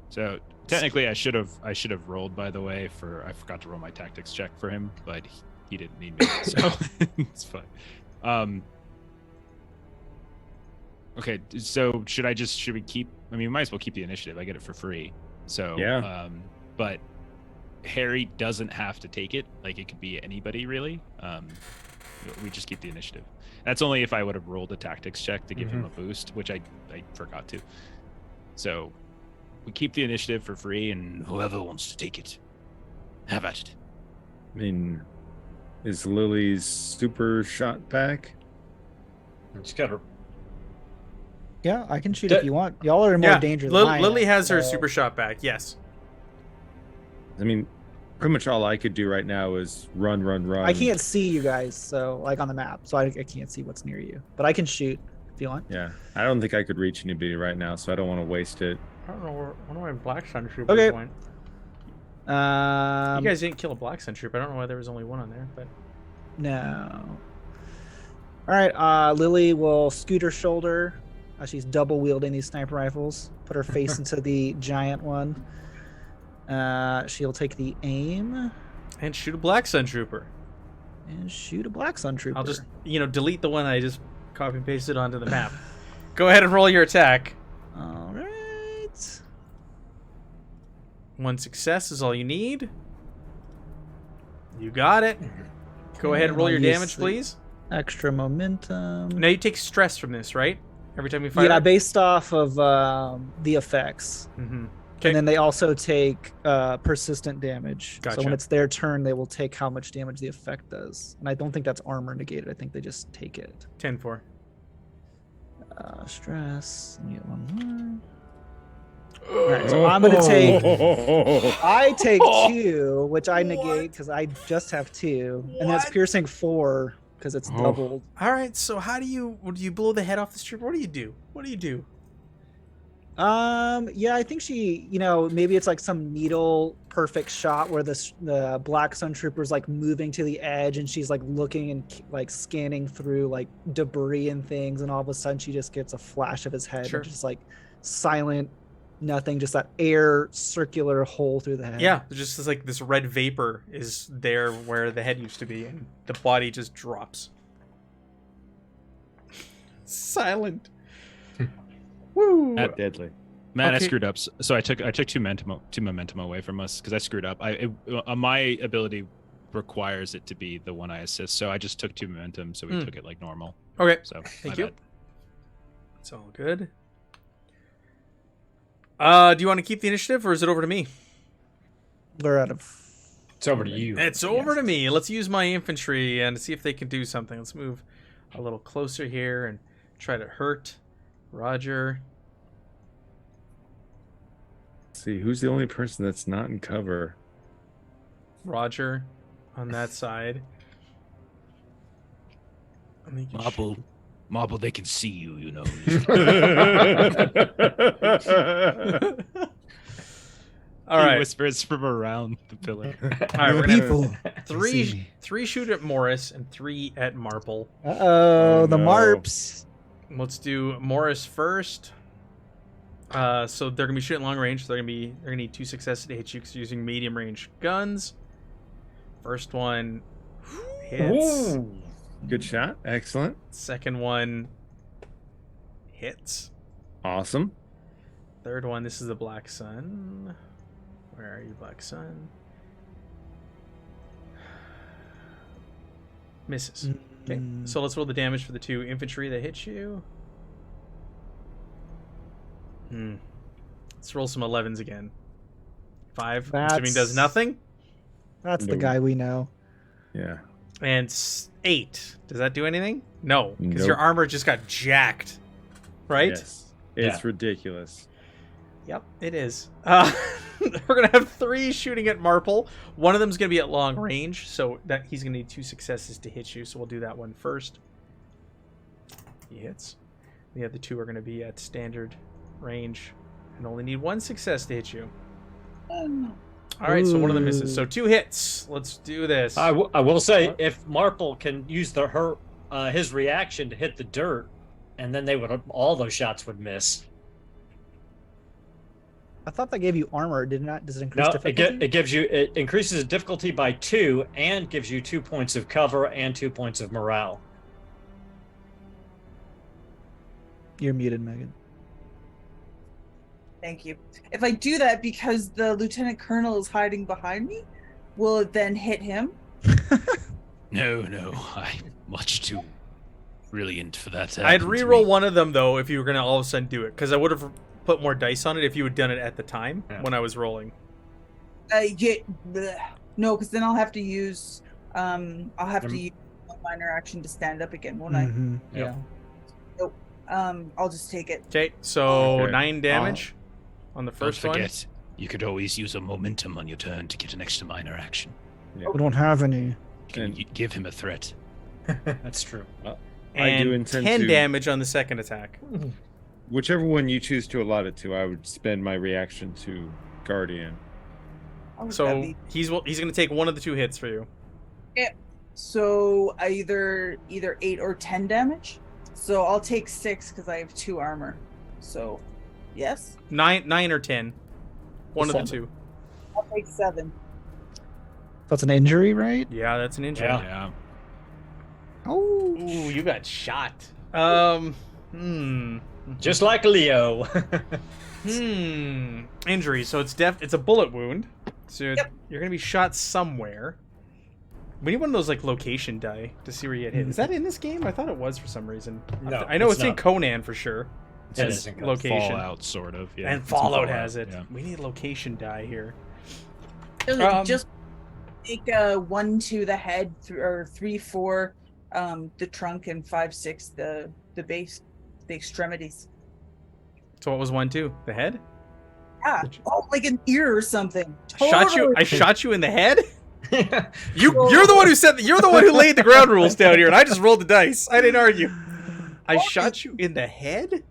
So technically I should have rolled, by the way, I forgot to roll my tactics check for him, but he didn't need me, so it's fine. Okay, so should we keep, we might as well keep the initiative. I get it for free. So Yeah. But Harry doesn't have to take it. Like, it could be anybody, really. We just keep the initiative. That's only if I would have rolled a tactics check to give him a boost, which I forgot to. So we keep the initiative for free, and Whoever wants to take it, have at it. I mean, is Lily's super shot back? Just gotta. Yeah, I can shoot if you want. Y'all are in more danger than I am. Lily has her super shot back. Yes. I mean, pretty much all I could do right now is run. I can't see you guys, so like on the map, so I can't see what's near you. But I can shoot. if you want. Yeah, I don't think I could reach anybody right now, so I don't want to waste it. I don't know where my Black Sun Troopers Okay. went. You Um, guys didn't kill a Black Sun Trooper. I don't know why there was only one on there, but No. All right. Lily will scoot her shoulder. She's double wielding these sniper rifles. Put her face into the giant one. She'll take the aim and shoot a Black Sun Trooper. and shoot a Black Sun Trooper. I'll just delete the one I just copy and pasted onto the map. Go ahead and roll your attack. All right. One success is all you need. You got it. Go ahead and roll I'll your use damage, the please. Extra momentum. Now you take stress from this, right? Every time you fire. Yeah, based off of the effects. Mm-hmm. And then they also take persistent damage. So Gotcha. when it's their turn, they will take how much damage the effect does. And I don't think that's armor negated. I think they just take it. 10-4. Stress. Let me get one more. All right, so I'm gonna take. I take 2, which I negate because I just have 2, and that's What? piercing 4 because it's Oh. doubled. All right. So how do you blow the head off this trooper? What do you do? What do you do? Yeah, I think she, maybe it's like some needle perfect shot where the Black Sun Trooper's like moving to the edge and she's like looking and like scanning through like debris and things, and all of a sudden she just gets a flash of his head, Sure. and just like silent, nothing, just that air circular hole through the head. Yeah, there's just like this red vapor is there where the head used to be, and the body just drops. Silent. Woo. Deadly. Man, Okay. I screwed up. So I took two momentum away from us because I screwed up. My ability requires it to be the one I assist, so I just took 2 momentum, so we took it like normal. Okay. So Thank my you. bad. It's all good. Do you want to keep the initiative, or is it over to me? We're out of. It's over to you. It's over to me. Let's use my infantry and see if they can do something. Let's move a little closer here and try to hurt Roger. Let's see, who's the only person that's not in cover? Roger on that side. I think you should- Marble, they can see you, you know. All He right. whispers from around the pillar. All right, we're gonna have See three shoot at Morris and 3 at Marple. Uh-oh, the no. Marps. Let's do Morris first. So they're gonna be shooting long range. So they're gonna need 2 successes to hit you because you're using medium range guns. First one hits. Ooh. Good shot. Excellent. Second one hits. Awesome. Third one. This is the Black Sun. Where are you, Black Sun? Misses. Okay, so let's roll the damage for the 2 infantry that hit you. Let's roll some 11s again. 5, assuming does nothing. That's the No. guy we know. Yeah. And 8. Does that do anything? No, because Nope. your armor just got jacked. Right? Yes. It's Yeah. ridiculous. Yep, it is. We're going to have 3 shooting at Marple. One of them's going to be at long range, so that he's going to need 2 successes to hit you, so we'll do that one first. He hits. The other 2 are going to be at standard range and only need 1 success to hit you. All right, so one of them misses. So 2 hits. Let's do this. I will say, if Marple can use his reaction to hit the dirt, and then all those shots would miss. I thought that gave you armor. Does it increase No, difficulty? it increases the difficulty by 2 and gives you 2 points of cover and 2 points of morale. You're muted, Megan. Thank you. If I do that because the lieutenant colonel is hiding behind me, will it then hit him? No, I'm much too brilliant for that. to I'd happen to re-roll me. one of them, though, if you were going to all of a sudden do it, because I would have put more dice on it if you had done it at the time when I was rolling. No, because then I'll have to use a minor action to stand up again, won't Mhm, Yeah. I? I'll just take it. Okay, so Okay. 9 damage on the Don't first one. forget, you could always use a momentum on your turn to get an extra minor action. We don't have any. You can give him a threat. That's true. I do and intend 10 to. damage on the second attack. Whichever one you choose to allot it to, I would spend my reaction to Guardian. Oh, So that'd be- he's going to take one of the 2 hits for you. So either 8 or 10 damage. So I'll take 6 because I have 2 armor. So yes, 9 or 10. One of the 7. 2. I'll take 7. That's an injury, right? Yeah, that's an injury. Yeah. Yeah. Oh, Ooh, you got shot. Just like Leo. Injury. So it's a bullet wound. So Yep. you're gonna be shot somewhere. We need one of those like location die to see where you get hit. Is that in this game? I thought it was for some reason. No, I know it's in not. Conan for sure. It As isn't. location. Fallout, sort of. Yeah. And It's in Fallout has it. Yeah. We need a location die here. Just take 1, 2 the head, or 3, 4 the trunk, and 5, 6 the base, the extremities. So what was 1, 2? The head? Yeah. Oh, like an ear or something. Shot you? I Totally. shot you in the head? You're the one who said that. You're the one who laid the ground rules down here, and I just rolled the dice. I didn't argue. I shot you in the head?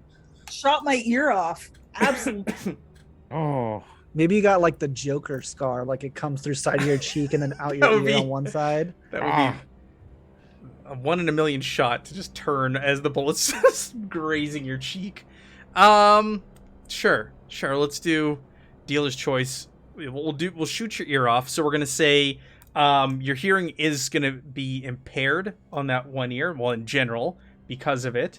Shot my ear off. Absolutely. Oh, maybe you got like the Joker scar, like it comes through side of your cheek and then out That your would ear be- on one side. That would Ah. be a 1 in a million shot to just turn as the bullet's just grazing your cheek. Sure. Let's do dealer's choice. We'll shoot your ear off. So we're gonna say your hearing is gonna be impaired on that one ear. Well, in general, because of it,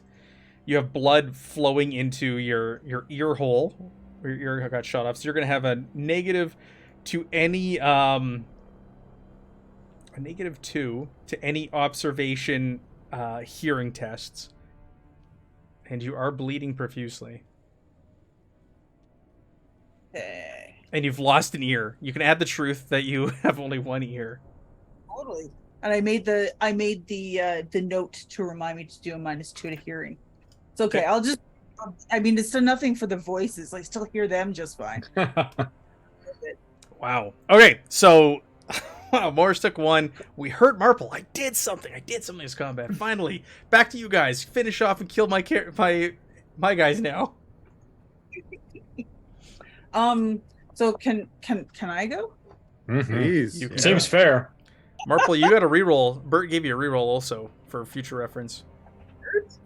you have blood flowing into your ear hole. Where your ear got shot off. So you're gonna have a -2 to any observation hearing tests, and you are bleeding profusely. Okay. And you've lost an ear. You can add the truth that you have only one ear. Totally. And I made the note to remind me to do a -2 to hearing. It's okay. I mean, it's still nothing for the voices. I still hear them just fine. Wow. Okay, so wow, Morris took 1. We hurt Marple. I did something this combat. Finally, back to you guys. Finish off and kill my guys now. So can I go? please. You can- Seems fair. Marple, you got a reroll. Bert gave you a reroll also for future reference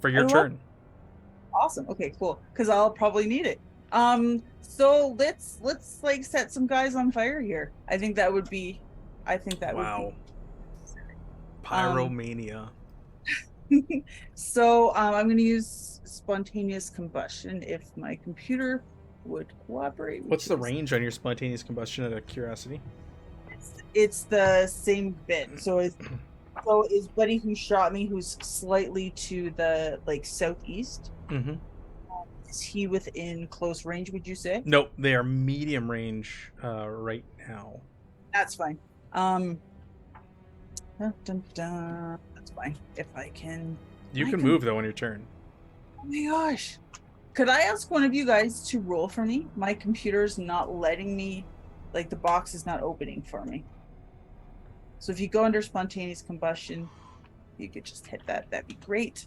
for your Oh, turn. Awesome. Okay, cool. Because I'll probably need it. So let's like set some guys on fire here. I think that would be. Wow. Pyromania. So I'm going to use spontaneous combustion if my computer would cooperate. What's which the is- range on your spontaneous combustion out of curiosity? It's the same bit. So is Buddy who shot me, who's slightly to the like southeast? Mm-hmm. Is he within close range? Would you say? Nope, they are medium range right now. That's fine. That's fine. If I can. You I can can- move though on your turn. Oh my gosh. Could I ask one of you guys to roll for me? My computer's not letting me, like the box is not opening for me. So if you go under spontaneous combustion, you could just hit that. That'd be great.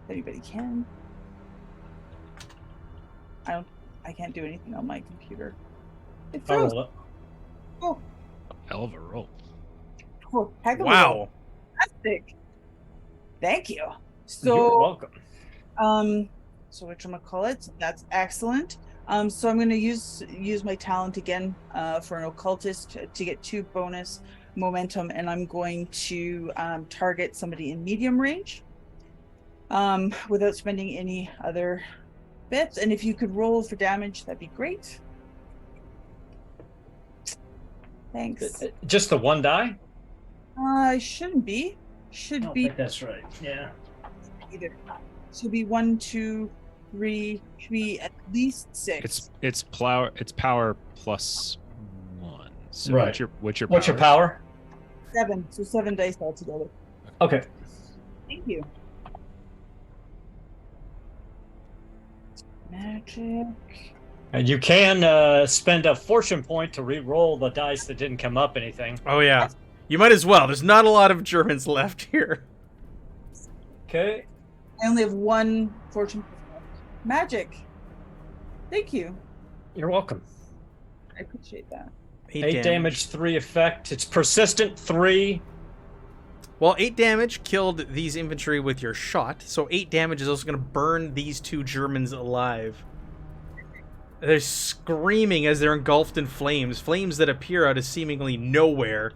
If anybody can. I can't do anything on my computer. It I'll froze. roll it. Oh, Hell of a roll. cool. Heck of a Wow. roll. Fantastic. Thank you. You're So welcome. so whatchamacallit, that's excellent. So I'm going to use my talent again for an occultist to get 2 bonus momentum, and I'm going to target somebody in medium range without spending any other bits. And if you could roll for damage, that'd be great. Thanks. Just the 1 die? Shouldn't be. Should be that's right. Yeah. either. Should be 1, 2, 3. Should be at least 6. It's power plus 1. So Right. what's your What's your power? 7. So 7 dice altogether. Okay. Thank you. Magic. And you can spend a fortune point to re-roll the dice that didn't come up anything. Oh yeah. You might as well. There's not a lot of Germans left here. Okay. I only have one fortune point left. Magic. Thank you. You're welcome. I appreciate that. 8 damage, 3 effect. It's persistent 3. Well, 8 damage killed these infantry with your shot, so 8 damage is also going to burn these 2 Germans alive. They're screaming as they're engulfed in flames. Flames that appear out of seemingly nowhere.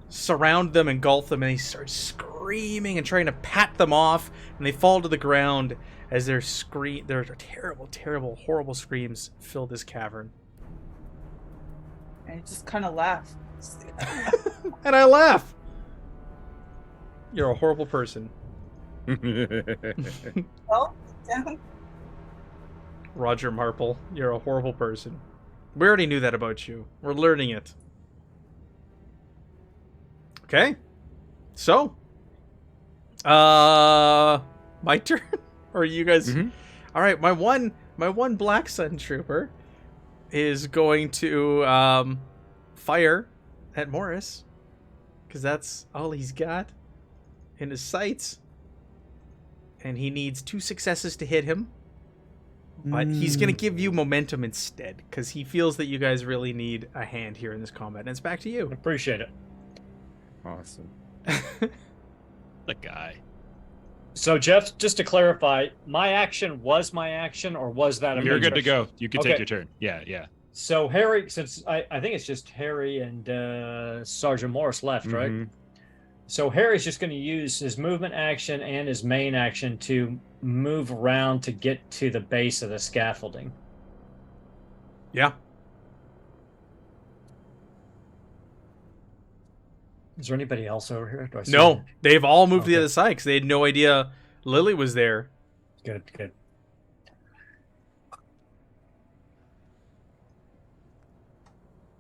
Surround them, engulf them, and they start screaming and trying to pat them off, and they fall to the ground as their terrible, terrible, horrible screams fill this cavern. And I just kind of laugh. And I laugh. You're a horrible person. Well, down. Roger Marple, you're a horrible person. We already knew that about you. We're learning it. Okay. So, my turn? Or are you guys? Mhm. All right, my one Black Sun trooper is going to fire at Morris, because that's all he's got in his sights, and he needs 2 successes to hit him. But he's going to give you momentum instead, because he feels that you guys really need a hand here in this combat. And it's back to you. Appreciate it. Awesome. The guy. So, Jeff, just to clarify, my action was my action, or was that a You're good to mid-turn? go. You can Okay. take your turn. Yeah. So, Harry, since I think it's just Harry and Sergeant Morris left, right? Mhm. So Harry's just going to use his movement action and his main action to move around to get to the base of the scaffolding. Yeah. Is there anybody else over here? Do I see No, them? they've all moved to the Okay. other side because they had no idea Lily was there. Good.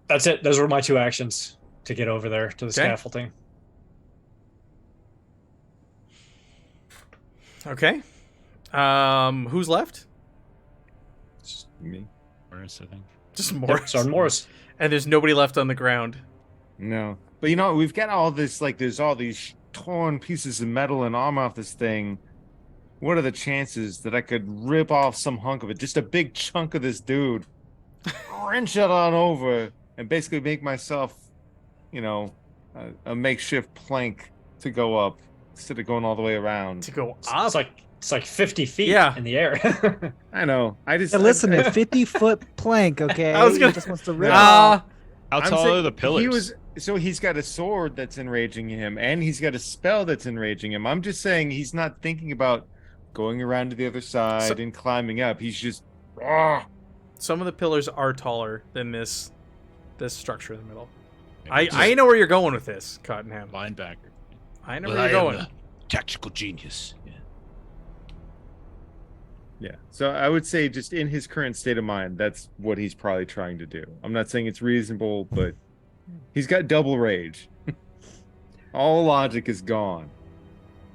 That's it. Those were my 2 actions to get over there to the scaffolding. Okay. Who's left? Just me. Morris, I think. Just Yep, Morris. Sergeant Morris. And there's nobody left on the ground. No. But you know, we've got all this, like, there's all these torn pieces of metal and armor off this thing. What are the chances that I could rip off some hunk of it, just a big chunk of this dude, wrench it on over, and basically make myself, you know, a makeshift plank to go up instead of going all the way around? To go up? It's like 50 feet Yeah. in the air. I know. I just Hey, listen, a 50-foot plank, okay? I was gonna- He just wants to rip off. How I'm tall saying are the pillars? He's got a sword that's enraging him, and he's got a spell that's enraging him. I'm just saying he's not thinking about going around to the other side and climbing up. He's just, Some of the pillars are taller than this structure in the middle. Maybe it's I know where you're going with this, Cottenham. linebacker. I know Well, where I you're am going. a tactical genius. Yeah. yeah. So I would say, just in his current state of mind, that's what he's probably trying to do. I'm not saying it's reasonable, but he's got double rage. All logic is gone.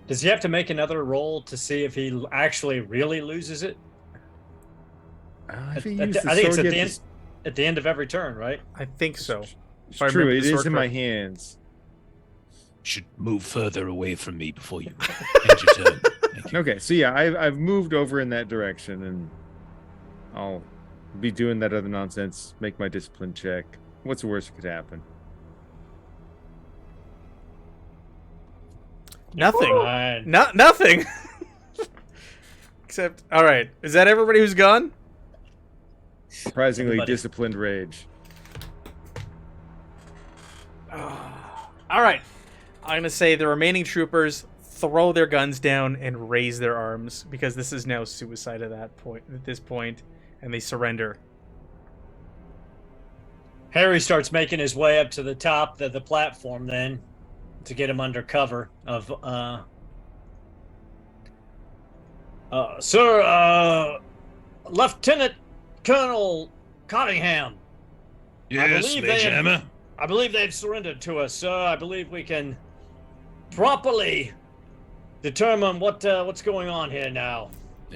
Does he have to make another roll to see if he actually really loses it? If he I used the think it's sword at yet, the end of every turn, right? I think so. it's if I true. remember It the is sword in my correctly. hands. Should move further away from me before you end your turn. Thank you. Okay, so yeah, I've moved over in that direction, and I'll be doing that other nonsense. Make my discipline check. What's the worst that could happen? Nothing. Fine. Nothing. Except, all right. Is that everybody who's gone? Surprisingly Everybody. disciplined rage. All right. I'm going to say the remaining troopers throw their guns down and raise their arms because this is now suicide at this point, and they surrender. Harry starts making his way up to the top of the platform then to get him under cover of Sir Lieutenant Colonel Cottingham. Yes, believe they Major have- Hammer. I believe they've surrendered to us, sir. I believe we can properly determine what's going on here now.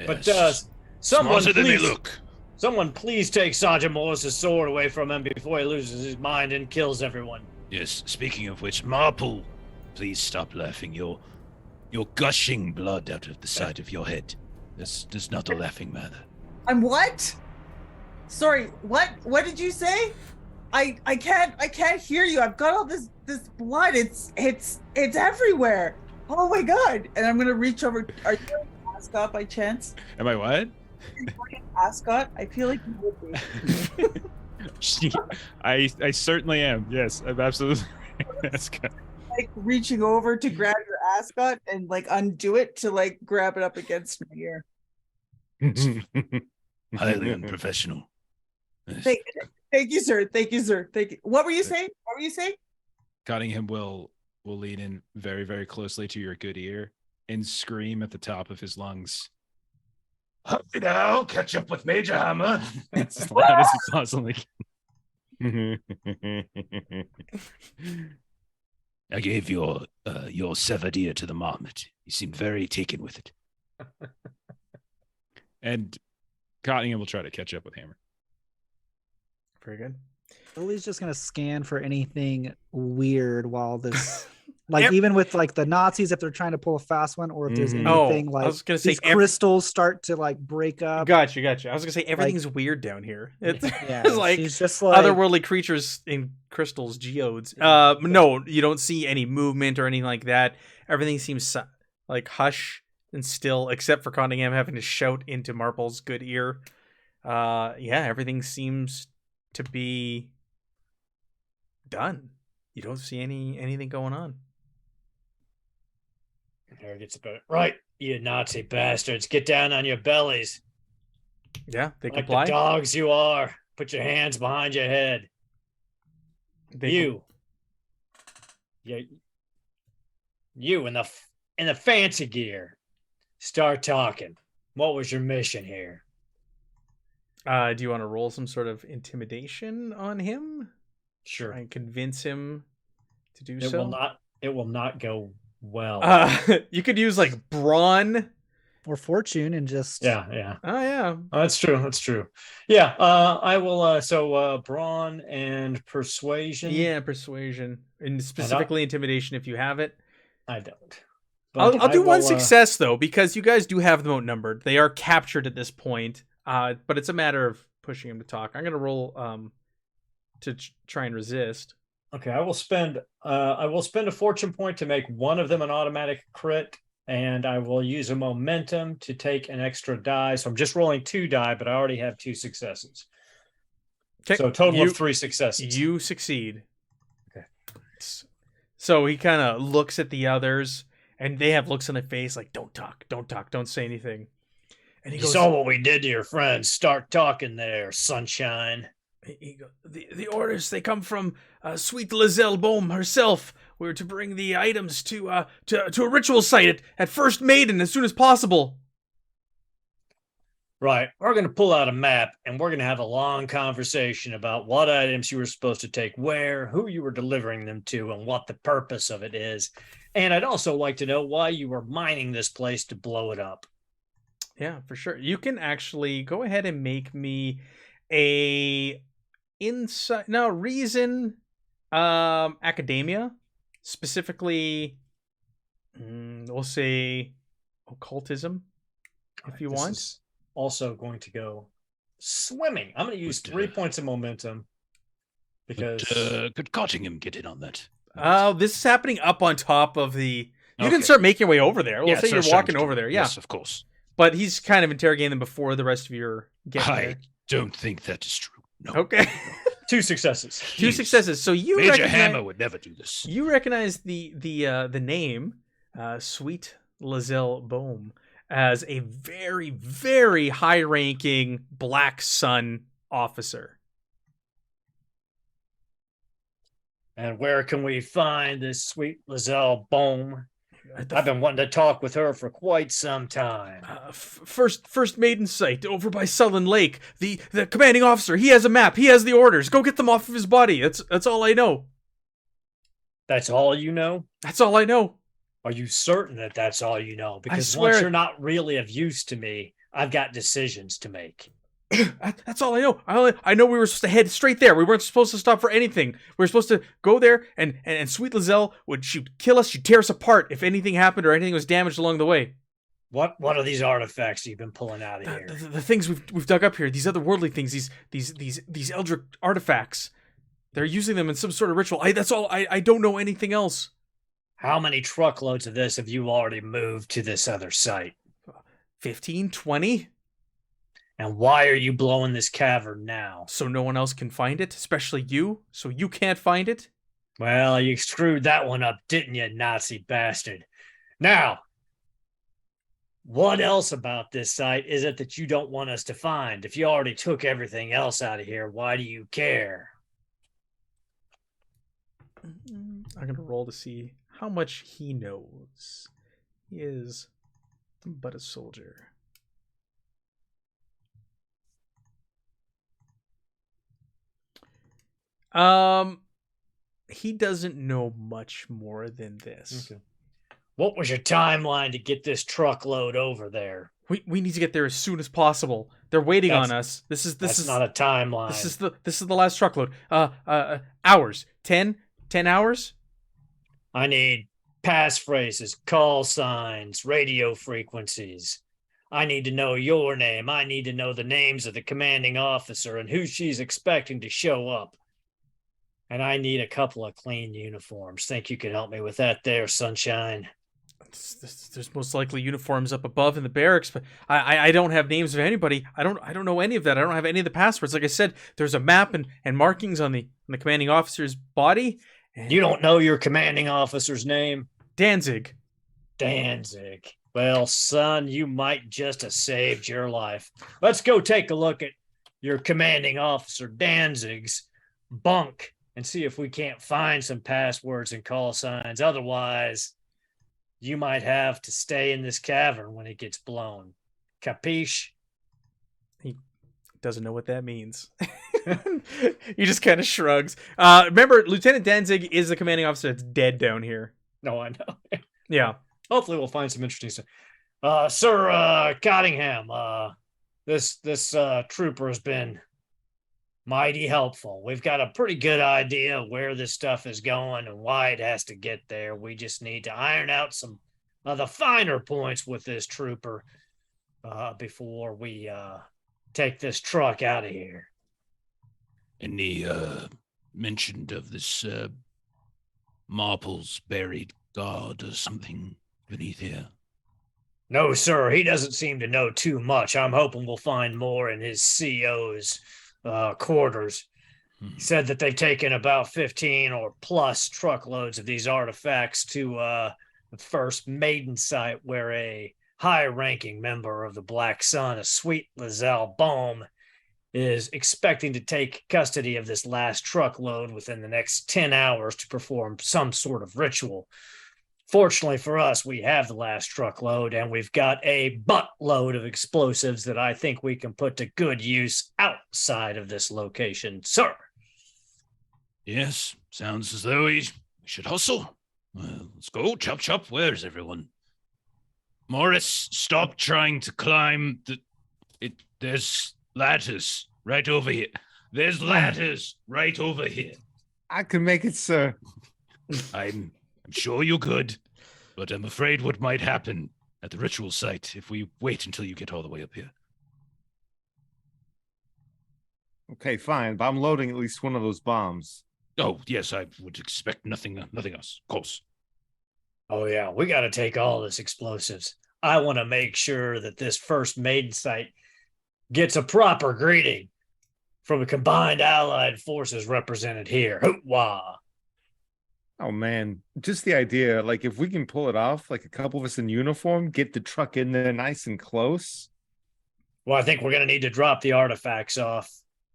But Yes. someone Smarter than they please, look. someone please take Sergeant Morris's sword away from him before he loses his mind and kills everyone. Yes, speaking of which, Marple, please stop laughing. You're gushing blood out of the side of your head. That's not a laughing matter. I'm what? Sorry, what did you say? I can't hear you. I've got all this blood. It's everywhere. Oh my god. And I'm gonna reach over. Are you an ascot by chance? Am I what? Ascot? I feel like you would be. I certainly am. Yes, I'm absolutely. Like reaching over to grab your ascot and like undo it to like grab it up against my ear. Highly unprofessional. Yes. Thank you, sir. Thank you, sir. Thank you. What were you saying? What were you saying? Cottingham will lean in very, very closely to your good ear and scream at the top of his lungs. Hurry now, catch up with Major Hammer. As loud as he possibly can. I gave your severed ear to the marmot. He seemed very taken with it. And Cottingham will try to catch up with Hammer. Very good. Lily's just gonna scan for anything weird while this, like even with like the Nazis, if they're trying to pull a fast one, or if there's anything I like was gonna say these crystals start to like break up. Gotcha. I was gonna say everything's weird down here. It's, Yeah, it's like she's just like otherworldly creatures in crystals, geodes. No, you don't see any movement or anything like that. Everything seems like hush and still, except for Cottingham having to shout into Marple's good ear. Everything seems to be done. You don't see anything going on. Harry gets about it. Right, you Nazi bastards, get down on your bellies. Yeah, they Like comply. the dogs you are. Put your hands behind your head. You in the fancy gear. Start talking. What was your mission here? Do you want to roll some sort of intimidation on him? Sure. Try and convince him to do It so. will not go well. You could use like brawn. or fortune and just Yeah. Oh yeah. Oh, that's true. Yeah, I will brawn and persuasion. Yeah, persuasion. And specifically intimidation if you have it. I don't. I'll do one success though, because you guys do have them outnumbered. They are captured at this point. But it's a matter of pushing him to talk. I'm gonna roll to try and resist. Okay, I will spend a fortune point to make one of them an automatic crit, and I will use a momentum to take an extra die. So I'm just rolling 2 die, but I already have 2 successes. Okay. So a total of 3 successes. You succeed. Okay. So he kind of looks at the others, and they have looks on their face like, "Don't talk, don't say anything." And he You goes, saw what we did to your friends. Start talking there, sunshine. He goes, the orders, they come from sweet Lizelle Bohm herself. We're to bring the items to a ritual site at First Maiden as soon as possible. Right. We're going to pull out a map, and we're going to have a long conversation about what items you were supposed to take where, who you were delivering them to, and what the purpose of it is. And I'd also like to know why you were mining this place to blow it up. Yeah, for sure. You can actually go ahead and make me a reason academia, specifically we'll say occultism if you want. Is also going to go swimming. I'm going to use 3 points of momentum because Could Cottingham get in on that? This is happening up on top of the you Okay. can start making your way over there. We'll Yeah, say so you're starting walking to- over there. Yeah. Yes, of course. But he's kind of interrogating them before the rest of your get I there. don't think that is true. No. Okay. 2 successes. 2 Jeez. successes. So you Major recognize, Hammer would never do this. you recognize the name Sweet Lizelle Bohm as a very, very high-ranking Black Sun officer. And where can we find this sweet Lizelle Bohm? At the I've been wanting to talk with her for quite some time. first maiden site over by Sullen Lake. The commanding officer, he has a map. He has the orders. Go get them off of his body. That's all I know. That's all you know? That's all I know. Are you certain that that's all you know? Because swear- once you're not really of use to me, I've got decisions to make. That's all I know. I know we were supposed to head straight there. We weren't supposed to stop for anything. We were supposed to go there, and Sweet Lizelle she'd kill us. She'd tear us apart if anything happened or anything was damaged along the way. What are these artifacts you've been pulling out of here? The things we've dug up here, these otherworldly things, these eldritch artifacts. They're using them in some sort of ritual. That's all. I don't know anything else. How many truckloads of this have you already moved to this other site? 15, 20? And why are you blowing this cavern now? So no one else can find it, especially you? So you can't find it? Well, you screwed that one up, didn't you, Nazi bastard? Now, what else about this site is it that you don't want us to find? If you already took everything else out of here, why do you care? I'm going to roll to see how much he knows. He is but a soldier. He doesn't know much more than this. Okay. What was your timeline to get this truckload over there? We need to get there as soon as possible. They're waiting on us. This is not a timeline. This is the last truckload. Hours. 10 hours? I need passphrases, call signs, radio frequencies. I need to know your name. I need to know the names of the commanding officer and who she's expecting to show up. And I need a couple of clean uniforms. Think you can help me with that there, Sunshine? There's most likely uniforms up above in the barracks, but I don't have names of anybody. I don't know any of that. I don't have any of the passwords. Like I said, there's a map and markings on the commanding officer's body. You don't know your commanding officer's name? Danzig. Danzig. Well, son, you might just have saved your life. Let's go take a look at your commanding officer Danzig's bunk and see if we can't find some passwords and call signs. Otherwise, you might have to stay in this cavern when it gets blown. Capiche? He doesn't know what that means. He just kind of shrugs. Remember, Lieutenant Danzig is the commanding officer that's dead down here. No, I know. Yeah. Hopefully we'll find some interesting stuff. Sir Cottingham, this trooper has been mighty helpful. We've got a pretty good idea of where this stuff is going and why it has to get there. We just need to iron out some of the finer points with this trooper before we take this truck out of here. And he mentioned of this Marple's buried guard or something beneath here. No, sir. He doesn't seem to know too much. I'm hoping we'll find more in his CO's quarters. He said that they've taken about 15 or plus truckloads of these artifacts to the first maiden site where a high-ranking member of the Black Sun, a Sweet Lizelle Bohm, is expecting to take custody of this last truckload within the next 10 hours to perform some sort of ritual. Fortunately for us, we have the last truckload, and we've got a buttload of explosives that I think we can put to good use outside of this location, sir. Yes, sounds as though we should hustle. Let's go, chop chop. Where's everyone? Morris, stop trying to climb there's ladders right over here. There's ladders right over here. I can make it, sir. I'm sure you could, but I'm afraid what might happen at the ritual site if we wait until you get all the way up here. Okay, fine, but I'm loading at least one of those bombs. Oh, yes, I would expect nothing else, of course. Oh, yeah, we got to take all this explosives. I want to make sure that this first maiden site gets a proper greeting from the combined allied forces represented here. Hoot-wah. Oh, man, just the idea, like, if we can pull it off, like a couple of us in uniform, get the truck in there nice and close. Well, I think we're going to need to drop the artifacts off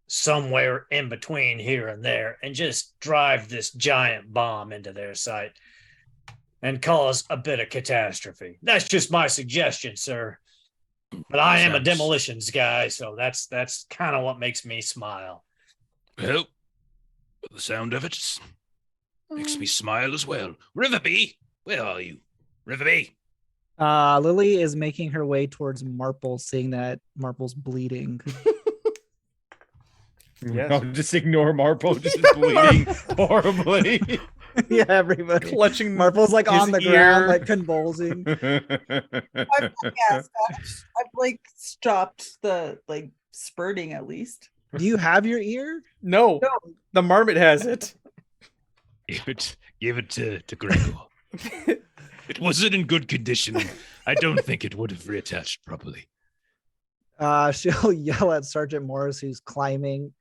somewhere in between here and there and just drive this giant bomb into their site and cause a bit of catastrophe. That's just my suggestion, sir. But I am a demolitions guy, so that's kind of what makes me smile. Well, the sound of it makes me smile as well. Riverbee, where are you? Riverbee. Lily is making her way towards Marple, seeing that Marple's bleeding. Yes. I'll just ignore Marple, just bleeding horribly. Yeah, everybody. Clutching Marple's like his on the ear. ground, like convulsing. Yes, I've like stopped the like spurting at least. Do you have your ear? No, No. the marmot has it. Give it to Gregor. It wasn't in good condition. And I don't think it would have reattached properly. She'll yell at Sergeant Morris, who's climbing.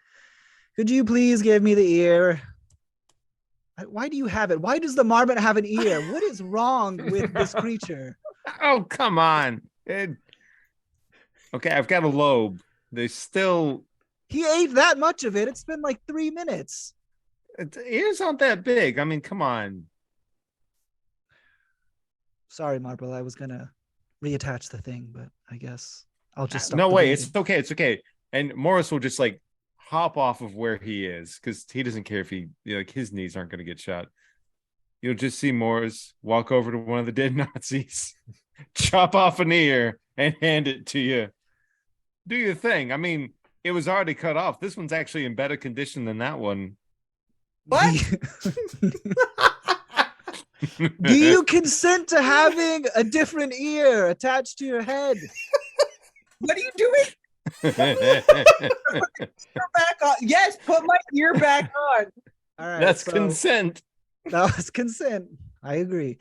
Could you please give me the ear? Why do you have it? Why does the marmot have an ear? What is wrong with this creature? Oh, come on. Okay, I've got a lobe. There's still He ate that much of it. It's been like 3 minutes. ears aren't that big. I mean, come on. Sorry, Marple. I was gonna reattach the thing, but I guess I'll just stop No the way. bleeding. It's okay. It's okay. And Morris will just like hop off of where he is because he doesn't care if like his knees aren't going to get shot. You'll just see Morris walk over to one of the dead Nazis, chop off an ear, and hand it to you. Do your thing. I mean, it was already cut off. This one's actually in better condition than that one. What? Do you consent to having a different ear attached to your head? What are you doing? Ear back on. Yes, put my ear back on. All right, That's so consent. that was consent. I agree.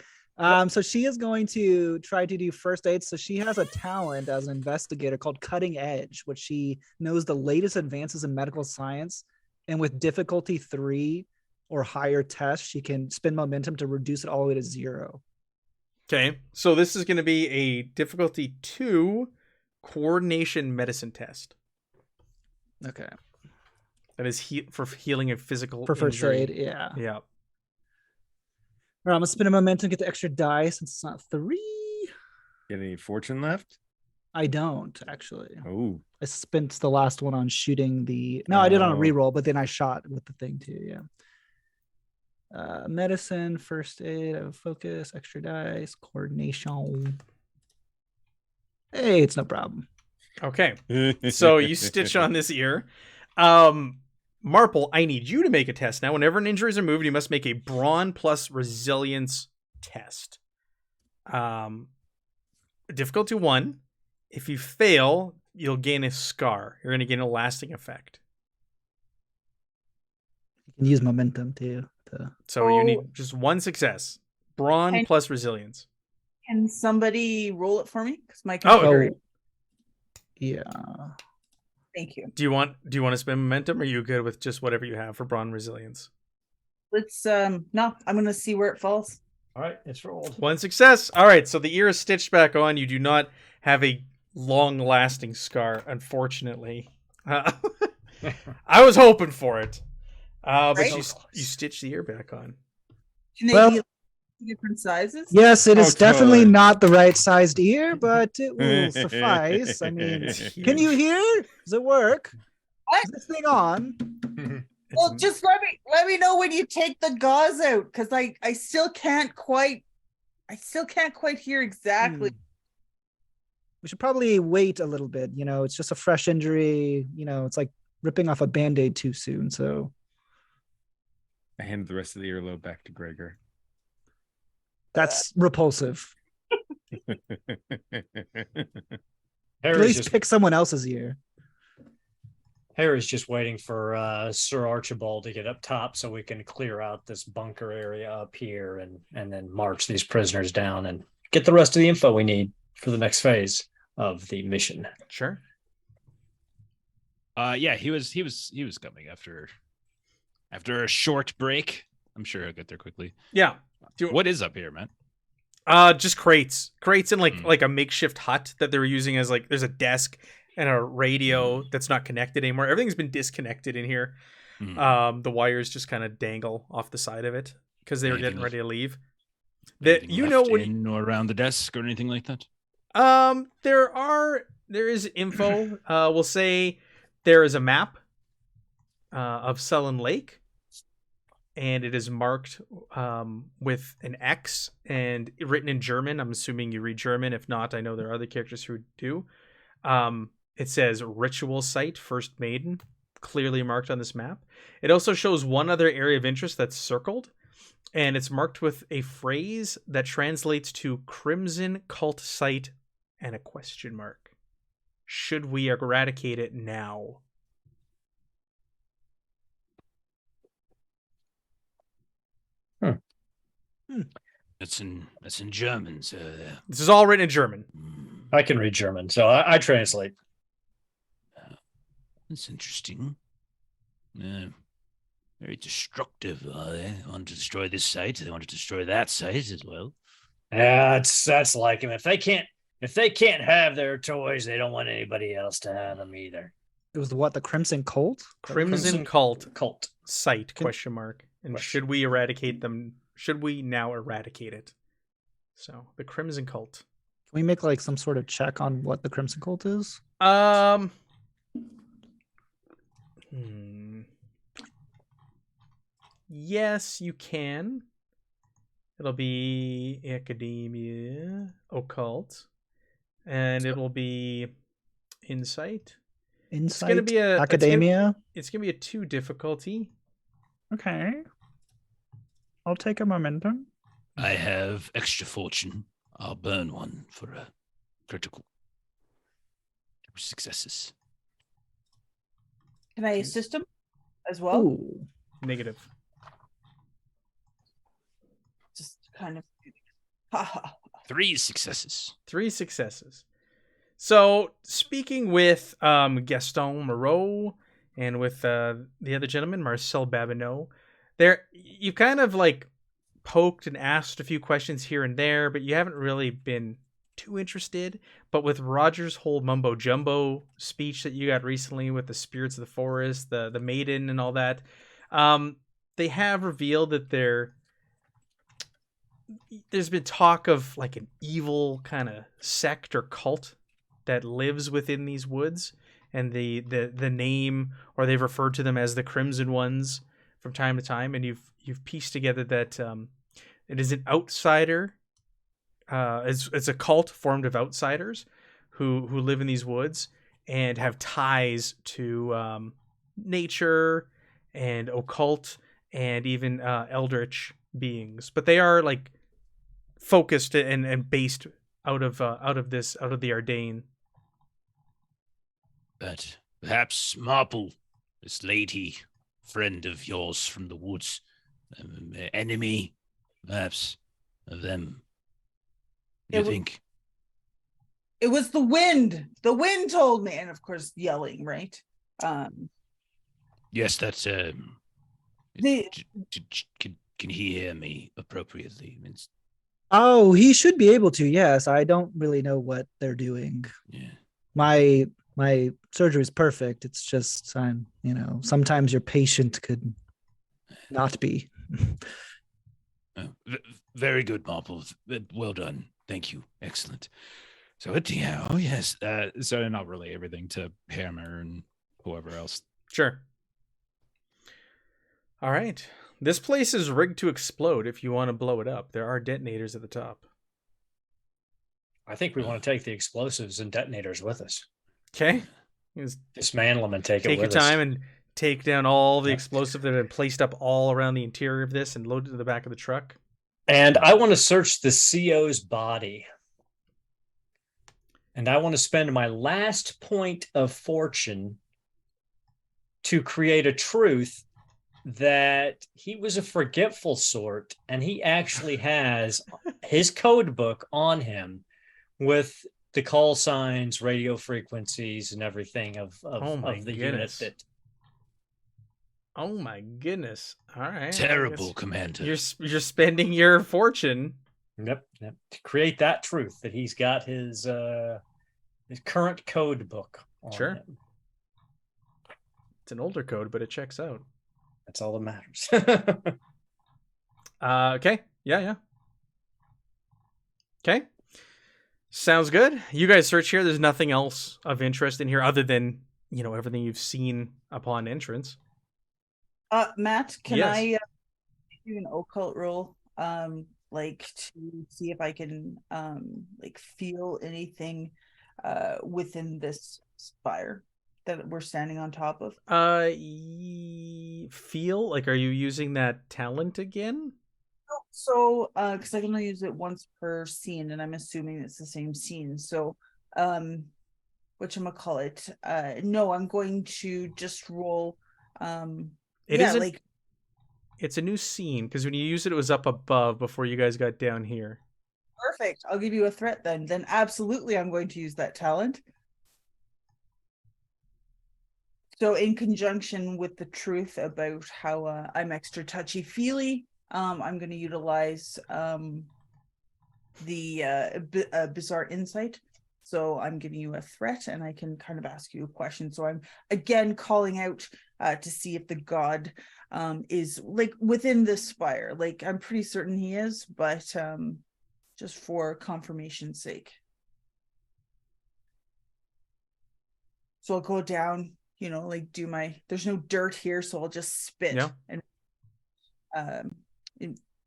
So she is going to try to do first aid. So she has a talent as an investigator called Cutting Edge, which she knows the latest advances in medical science. And with difficulty 3 or higher tests, she can spend momentum to reduce it all the way to 0. Okay, so this is going to be a difficulty 2 coordination medicine test. Okay. That is for healing a physical For first injury. aid, yeah. Yeah. All right, I'm gonna spend a momentum, get the extra die since it's not 3. Get any fortune left? I don't actually. Oh, I spent the last one on shooting the. No, I did on a Oh. reroll, but then I shot with the thing too. Yeah. Medicine, first aid, I have focus, extra dice, coordination. Hey, it's no problem. Okay, so you stitch on this ear. Marple, I need you to make a test now. Whenever an injury is removed, you must make a brawn plus resilience test. Difficulty 1. If you fail, you'll gain a scar. You're going to gain a lasting effect. You can use momentum too. So you need just one success. Brawn Okay. plus resilience. Can somebody roll it for me? Because my Oh. computer. Yeah. Thank you. Do you want to spend momentum, or are you good with just whatever you have for brawn resilience? Let's no, I'm gonna see where it falls. All right, it's rolled. One success. All right, so the ear is stitched back on. You do not have a long-lasting scar, unfortunately. I was hoping for it, but Right? you stitch the ear back on. Can they Well- be different sizes? Yes, it is Oh, definitely totally. not the right sized ear, but it will suffice. I mean, can you hear? Does it work? What? Is this thing on? Well, just let me know when you take the gauze out, because I still can't quite hear exactly. We should probably wait a little bit. You know, it's just a fresh injury. You know, it's like ripping off a band-aid too soon. So I handed the rest of the earlobe back to Gregor. that's repulsive. At Harry's least just, pick someone else's ear. Harry's just waiting for Sir Archibald to get up top so we can clear out this bunker area up here and then march these prisoners down and get the rest of the info we need for the next phase of the mission. Sure. Yeah, he was coming after a short break. I'm sure he'll get there quickly. Yeah. What is up here, man? Just crates and like a makeshift hut that they were using as like, there's a desk and a radio that's not connected anymore. Everything's been disconnected in here. The wires just kind of dangle off the side of it because they were getting ready to leave. That Anything you know left when in or around the desk or anything like that? there is info. We'll say there is a map of Sullen Lake, and it is marked with an X and written in German. I'm assuming you read German. If not, I know there are other characters who do. It says ritual site, First Maiden, clearly marked on this map. It also shows one other area of interest that's circled, and it's marked with a phrase that translates to Crimson Cult Site and a question mark. Should we eradicate it now? That's in German, so This is all written in German. I can read German, so I translate. that's interesting. Very destructive, are they? They want to destroy this site. They want to destroy that site as well. Yeah, that's like him. If they can't have their toys, they don't want anybody else to have them either. It was the Crimson Cult? Crimson Cult Cult Site question mark. And Question. should we eradicate them? Should we now eradicate it? So the Crimson Cult. Can we make like some sort of check on what the Crimson Cult is? Yes, you can. It'll be academia, occult, and it will be insight. Insight, It's gonna be academia. It's gonna be a 2 difficulty. Okay. I'll take a momentum. I have extra fortune. I'll burn one for a critical. 2 successes. Can I assist him as well? Ooh. Negative. Just kind of. 3 successes. 3 successes. So speaking with Gaston Moreau and with the other gentleman, Marcel Babineau, you've kind of like poked and asked a few questions here and there, but you haven't really been too interested. But with Roger's whole mumbo jumbo speech that you got recently with the spirits of the forest, the maiden and all that, they have revealed that there's been talk of like an evil kind of sect or cult that lives within these woods, and the name, or they've referred to them as the Crimson Ones from time to time, and you've pieced together that it is an outsider. It's a cult formed of outsiders who live in these woods and have ties to nature and occult and even eldritch beings, but they are like focused and based out of the Ardain. But perhaps Marple, this lady friend of yours from the woods, enemy, perhaps, of them. You think? It was the wind. The wind told me, and of course, yelling, right? Yes, that's can he hear me appropriately? Oh, he should be able to. Yes, I don't really know what they're doing. Yeah. My surgery is perfect. It's just sometimes your patient could not be. Very good, Marple. Well done. Thank you. Excellent. So anyhow, yes. So not really everything to Hammer and whoever else. Sure. All right. This place is rigged to explode if you want to blow it up. There are detonators at the top. I think we want to take the explosives and detonators with us. Okay. Dismantle them and take it Take your with us. time and take down all the explosive that have been placed up all around the interior of this and load it to the back of the truck. And I want to search the CO's body. And I want to spend my last point of fortune to create a truth that he was a forgetful sort, and he actually has his code book on him with the call signs, radio frequencies, and everything of the unit that. Oh my goodness! All right, terrible, Commander. You're spending your fortune. Yep. To create that truth that he's got his current code book on him. It's an older code, but it checks out. That's all that matters. Okay. Yeah. Okay. Sounds good. You guys search here. There's nothing else of interest in here other than, everything you've seen upon entrance. Matt, can Yes. I do an occult roll? To see if I can feel anything within this spire. that we're standing on top of? Feel like, are you using that talent again? So, because I can only use it once per scene, and I'm assuming it's the same scene. So, whatchamacallit? No, I'm going to just roll. It Yeah, isn't. like It's a new scene because when you used it, it was up above before you guys got down here. perfect. I'll give you a threat then. Then absolutely, I'm going to use that talent. So, in conjunction with the truth about how I'm extra touchy feely, I'm going to utilize the bizarre insight. So I'm giving you a threat, and I can kind of ask you a question. So I'm again calling out to see if the god is like within this spire. Like I'm pretty certain he is, but just for confirmation's sake. So I'll go down, like do my. There's no dirt here, so I'll just spit and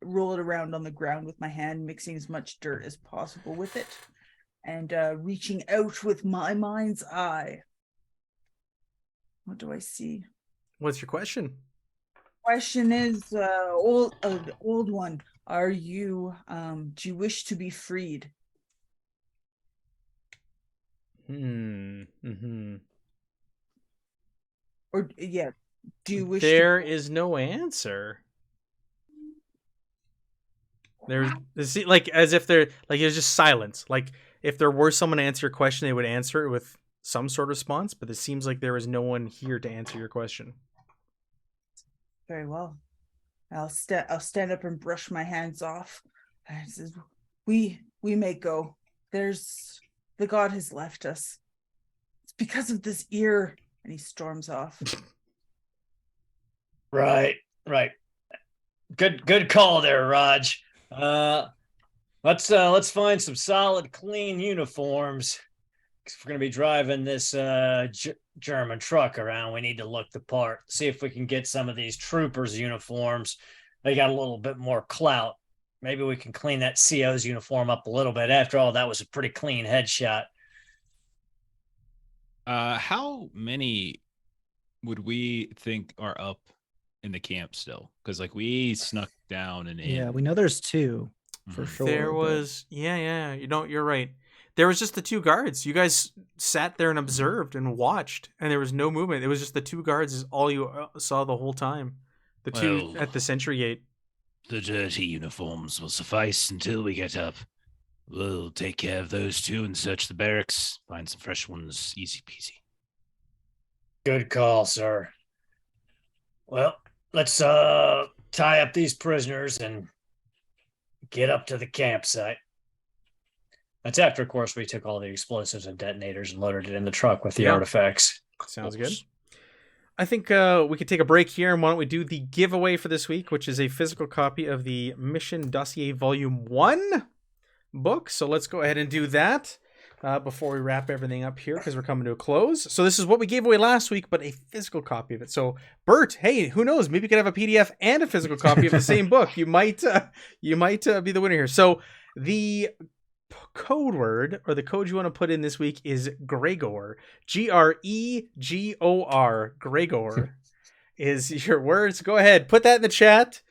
roll it around on the ground with my hand, mixing as much dirt as possible with it, and reaching out with my mind's eye. What do I see? What's your question? Question is old one. Are you do you wish to be freed? Mm-hmm. Or yeah, do you wish There is no answer. There's like as if they're like there's just silence. Like if there were someone to answer your question, they would answer it with some sort of response. But it seems like there is no one here to answer your question. Very well. I'll stand up and brush my hands off. And it says, we may go. The god has left us. It's because of this ear. And he storms off. Right. Good call there, Raj. Let's find some solid, clean uniforms. If we're gonna be driving this German truck around, we need to look the part. See if we can get some of these troopers' uniforms. They got a little bit more clout. Maybe we can clean that CO's uniform up a little bit. After all, that was a pretty clean headshot. How many would we think are up in the camp still? Because like we snuck down and in. Yeah, we know there's two for Mhm. sure. There was yeah. You're right. There was just the two guards. You guys sat there and observed and watched, and there was no movement. It was just the two guards is all you saw the whole time. The two Well, at the sentry gate. The dirty uniforms will suffice until we get up. We'll take care of those two and search the barracks. Find some fresh ones. Easy peasy. Good call, sir. Well, let's tie up these prisoners and get up to the campsite. That's after, of course, we took all the explosives and detonators and loaded it in the truck with the artifacts. Sounds good. I think we could take a break here, and why don't we do the giveaway for this week, which is a physical copy of the Mission Dossier Volume 1 book. So let's go ahead and do that before we wrap everything up here, because we're coming to a close. So this is what we gave away last week, but a physical copy of it. So Bert, hey, who knows? Maybe you could have a PDF and a physical copy of the same book. You might be the winner here. So the code word, or the code you want to put in this week, is Gregor. Gregor. Gregor is your words. Go ahead, put that in the chat,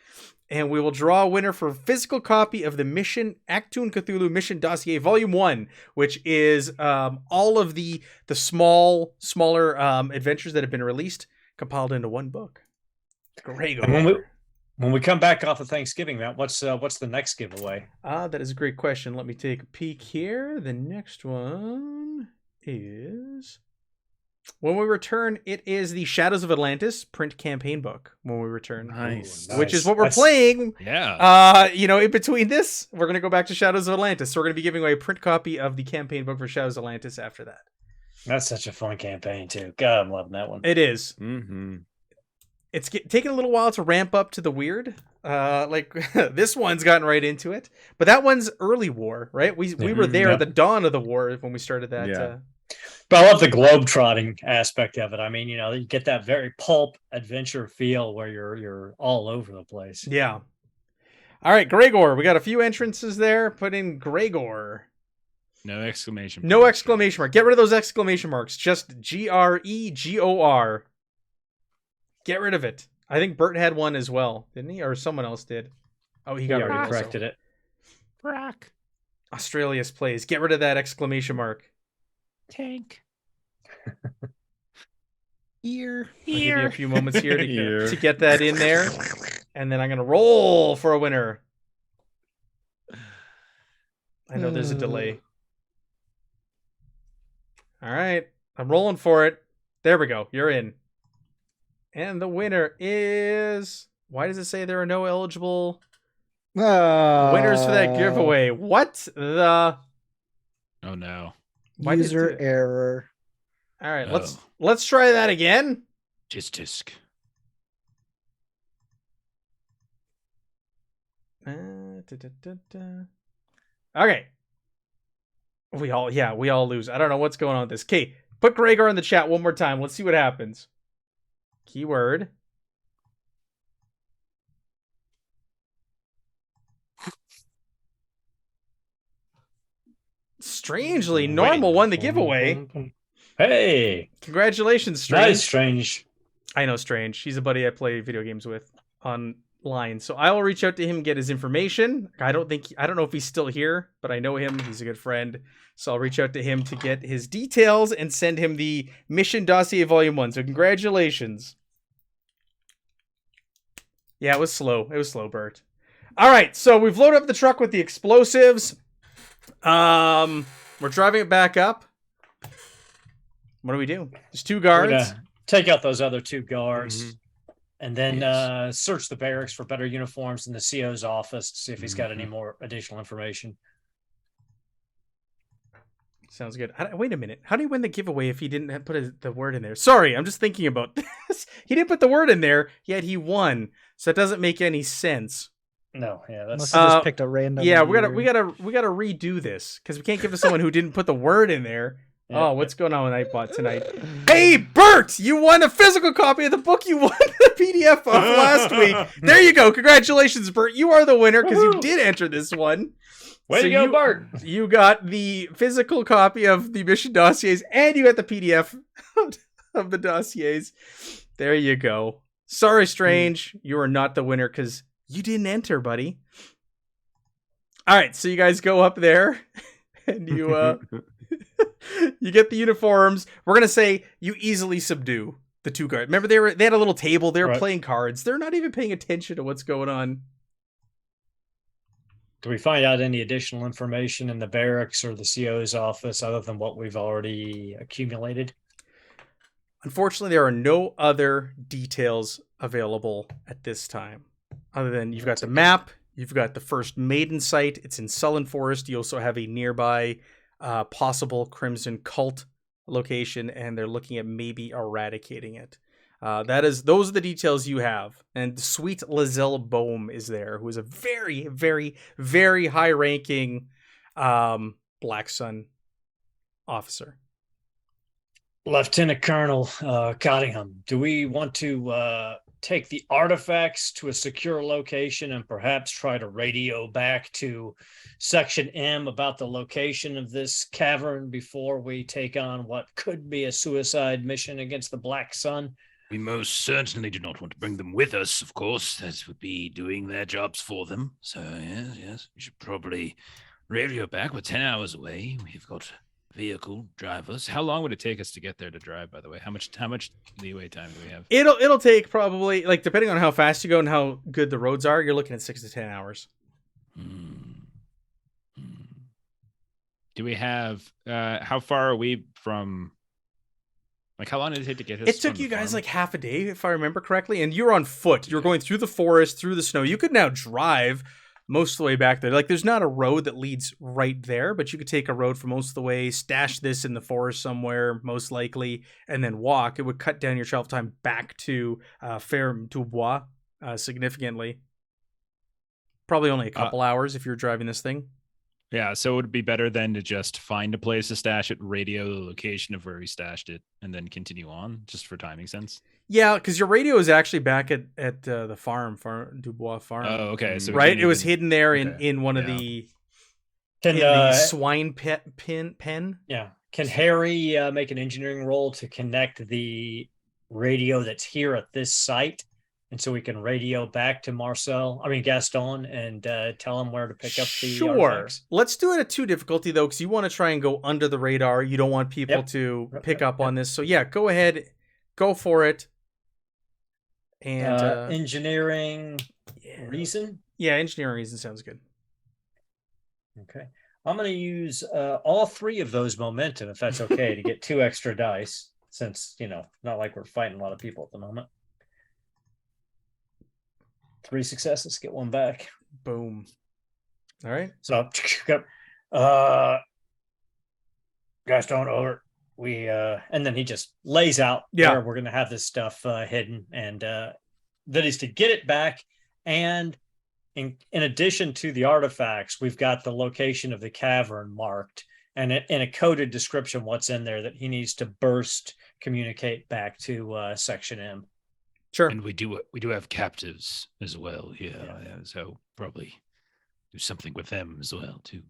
and we will draw a winner for a physical copy of the Achtung Cthulhu Mission Dossier Volume 1, which is all of the smaller adventures that have been released, compiled into one book. Gregor. And when we come back off of Thanksgiving, Matt, what's the next giveaway? That is a great question. Let me take a peek here. The next one is, when we return, it is the Shadows of Atlantis print campaign book. When we return, Nice. which is what we're playing. Yeah. In between this, we're gonna go back to Shadows of Atlantis. So we're gonna be giving away a print copy of the campaign book for Shadows of Atlantis after that. That's such a fun campaign too. God, I'm loving that one. It is. Mm-hmm. It's taken a little while to ramp up to the weird. This one's gotten right into it, but that one's early war, right? We were there at the dawn of the war when we started that. Yeah. But I love the globe-trotting aspect of it. I mean, you get that very pulp adventure feel where you're all over the place. Yeah. All right, Gregor. We got a few entrances there. Put in Gregor. No exclamation. No points, exclamation mark. Get rid of those exclamation marks. Just GREGOR. Get rid of it. I think Bert had one as well, didn't he? Or someone else did. Oh, he He got rid already of it. also. corrected it. Brack. Australia's plays. Get rid of that exclamation mark. Tank. Ear. I'll give you a few moments here Ear. to get that in there. And then I'm going to roll for a winner. I know there's a delay. All right. I'm rolling for it. There we go. You're in. And the winner is... Why does it say there are no eligible winners for that giveaway? What the... Oh no. Why did it User do that? error. All right, Oh. let's try that again. Tisk tisk. Okay. We all lose. I don't know what's going on with this. Okay, put Gregor in the chat one more time. Let's see what happens. Keyword. Strangely, Normal won the giveaway. Hey, Congratulations, that Strange. is strange. I know Strange. He's a buddy I play video games with online. So I will reach out to him, get his information. I don't know if he's still here, but I know him. He's a good friend. So I'll reach out to him to get his details and send him the Mission Dossier Volume 1. So congratulations. Yeah, it was slow. It was slow, Bert. All right, so we've loaded up the truck with the explosives. We're driving it back up. What do we do? There's two We're guards. gonna take out those other two guards. Mhm. And then Yes. search the barracks for better uniforms in the CO's office to see if he's got any Mhm. more additional information. Sounds good. Wait a minute. How do you win the giveaway if he didn't put the word in there? Sorry, I'm just thinking about this. He didn't put the word in there, yet he won. So it doesn't make any sense. No, yeah, Unless that's you just picked a random. Yeah, we gotta year. redo this because we can't give it to someone who didn't put the word in there. Yeah. Oh, what's going on with Nightbot tonight? Hey, Bert, you won a physical copy of the book you won the PDF of last week. There you go. Congratulations, Bert. You are the winner because you Woohoo! did enter this one. way to go, Bart. You got the physical copy of the mission dossiers and you got the PDF of the dossiers. There you go. Sorry, Strange. You are not the winner because you didn't enter, buddy. All right, so you guys go up there and you you get the uniforms. We're gonna say you easily subdue the two guards. Remember they had a little table. They were Right. playing cards. They're not even paying attention to what's going on. Do we find out any additional information in the barracks or the CO's office other than what we've already accumulated? Unfortunately, there are no other details available at this time. Other than you've got the map, you've got the first maiden site. It's in Sullen Forest. You also have a nearby possible Crimson Cult location, and they're looking at maybe eradicating it. Those are the details you have. And sweet Lizelle Bohm is there, who is a very, very, very high-ranking Black Sun officer. Lieutenant Colonel Cottingham, do we want to take the artifacts to a secure location and perhaps try to radio back to Section M about the location of this cavern before we take on what could be a suicide mission against the Black Sun? We most certainly do not want to bring them with us, of course. That would be doing their jobs for them. So, yes, we should probably radio back. We're 10 hours away. We've got vehicle drivers. How long would it take us to get there to drive, by the way? How much leeway time do we have? It'll take probably, like, depending on how fast you go and how good the roads are, you're looking at 6 to 10 hours. Do we have how far are we from, like, how long did it take to get us? It took from you the guys farm? like half a day, if I remember correctly, and you were on foot. You were going through the forest, through the snow. You could now drive most of the way back there. Like, there's not a road that leads right there, but you could take a road for most of the way, stash this in the forest somewhere, most likely, and then walk. It would cut down your travel time back to Ferme-du-Bois significantly. Probably only a couple hours if you're driving this thing. Yeah, so it wowould be better than to just find a place to stash it, radio the location of where we stashed it, and then continue on, just for timing sense. Yeah, because your radio is actually back at the farm, Dubois Farm. Oh, okay. So we right, didn't it was even- hidden there okay, in one of yeah. the Can in the swine pen. yeah? Can Harry make an engineering roll to connect the radio that's here at this site, and so we can radio back to Gaston, and tell him where to pick up the Sure. artifacts? Let's do it at 2 difficulty though, because you want to try and go under the radar. You don't want people Yep. to Yep, pick yep, up on this. So yeah, go ahead, go for it. And engineering yeah. reason. Yeah, engineering reason sounds good. Okay. I'm going to use all 3 of those momentum, if that's okay, to get 2 extra dice, since, not like we're fighting a lot of people at the moment. 3 successes, get 1 back. Boom. All right. So, Gaston, over. And then he just lays out where we're going to have this stuff hidden, and that is to get it back. And in addition to the artifacts, we've got the location of the cavern marked, and in a coded description what's in there that he needs to communicate back to Section M. Sure. And we do have captives as well. Yeah. So probably do something with them as well too.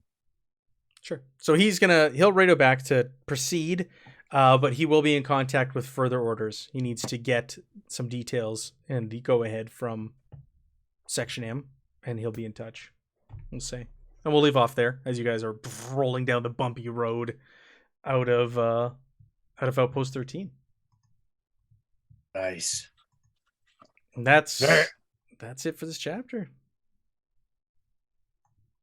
Sure. So he'll radio back to proceed, but he will be in contact with further orders. He needs to get some details and the go ahead from Section M, and he'll be in touch. We'll say, and we'll leave off there as you guys are rolling down the bumpy road out of Outpost 13. Nice. And that's it for this chapter.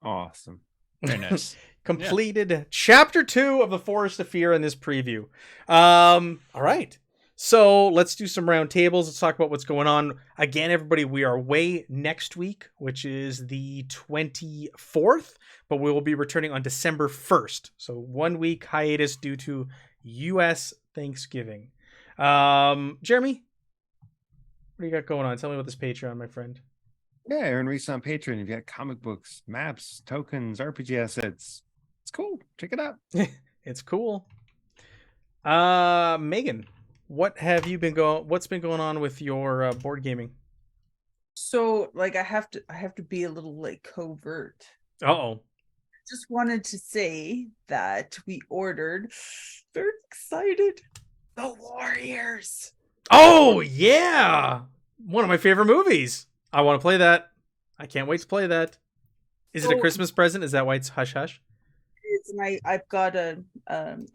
Awesome. Very nice. Completed chapter 2 of the Forest of Fear in this preview. All right. So let's do some round tables. Let's talk about what's going on. Again, everybody, we are away next week, which is the 24th, but we will be returning on December 1st. So 1 week hiatus due to U.S. Thanksgiving. Jeremy, what do you got going on? Tell me about this Patreon, my friend. Yeah, Aaron Reese on Patreon. You've got comic books, maps, tokens, RPG assets. It's cool. Check it out. It's cool. Megan, what's been going on with your board gaming? So I have to be a little covert. Uh-oh. Just wanted to say that we ordered, very excited, The Warriors. Oh yeah, one of my favorite movies. I want to play that. I can't wait to play that. Is it a Christmas present? Is that why it's hush hush? It's, and I've got a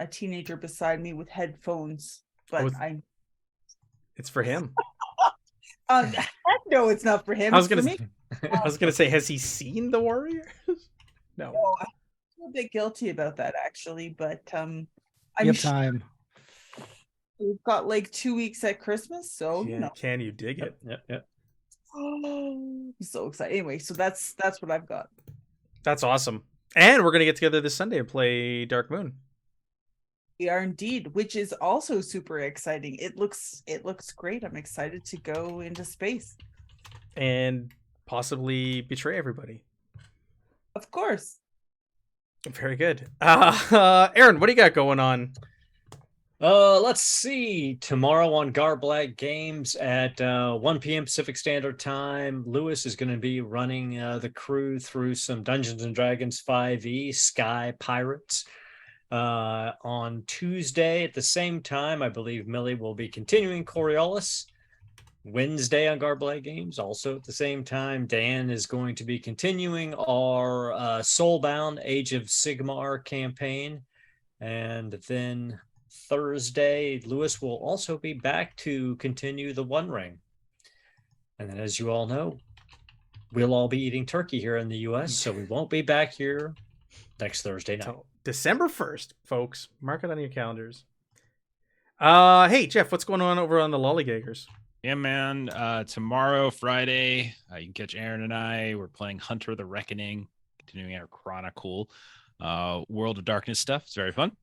teenager beside me with headphones, but it's for him. No, it's not for him. I was gonna say, has he seen The Warriors? No. I'm a bit guilty about that actually, but you have time. We've got 2 weeks at Christmas, so Can you dig it? Yep. Oh, I'm so excited. Anyway, so that's what I've got. That's awesome. And we're gonna get together this Sunday and play Dark Moon. We are indeed, which is also super exciting. It looks great. I'm excited to go into space and possibly betray everybody. Of course. Very good. Aaron, what do you got going on? Let's see. Tomorrow on Garblag Games at 1 p.m. Pacific Standard Time, Lewis is going to be running the crew through some Dungeons and Dragons 5e Sky Pirates. On Tuesday at the same time, I believe Millie will be continuing Coriolis. Wednesday on Garblag Games, also at the same time, Dan is going to be continuing our Soulbound Age of Sigmar campaign. And then Thursday, Lewis will also be back to continue the One Ring. And then, as you all know, we'll all be eating turkey here in the U.S., so we won't be back here next Thursday night. So, December 1st, folks. Mark it on your calendars. Hey, Jeff, what's going on over on the Lollygaggers? Yeah, man. Tomorrow, Friday, you can catch Aaron and I. We're playing Hunter the Reckoning, continuing our Chronicle World of Darkness stuff. It's very fun.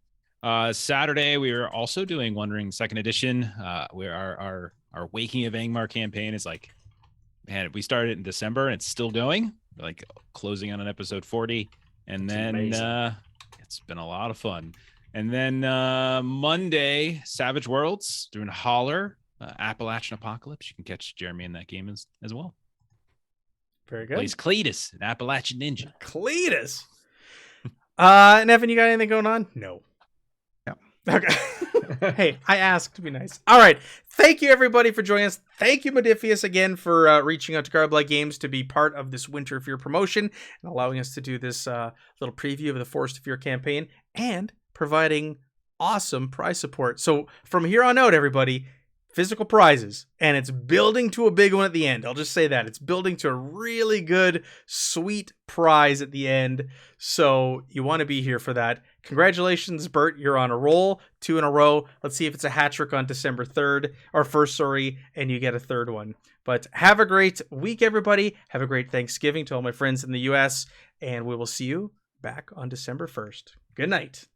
Saturday, we are also doing One Ring 2nd Edition. Where our Waking of Angmar campaign is man, we started in December and it's still going. We're closing on an episode 40. And then it's been a lot of fun. And then Monday, Savage Worlds, doing Holler. Appalachian Apocalypse. You can catch Jeremy in that game as well. Very good. Plays Cletus, an Appalachian ninja. Cletus. And Evan, you got anything going on? No. No. Okay. Hey, I asked to be nice. All right. Thank you, everybody, for joining us. Thank you, Modifius, again, for reaching out to Garblag Games to be part of this Winter of Fear promotion and allowing us to do this little preview of the Forest of Fear campaign and providing awesome prize support. So from here on out, everybody, physical prizes, and it's building to a big one at the end. I'll just say that. It's building to a really good, sweet prize at the end. So you want to be here for that. Congratulations, Bert. You're on a roll. 2 in a row. Let's see if it's a hat trick on December 3rd, or 1st, sorry, and you get a 3rd one. But have a great week, everybody. Have a great Thanksgiving to all my friends in the US, and we will see you back on December 1st. Good night.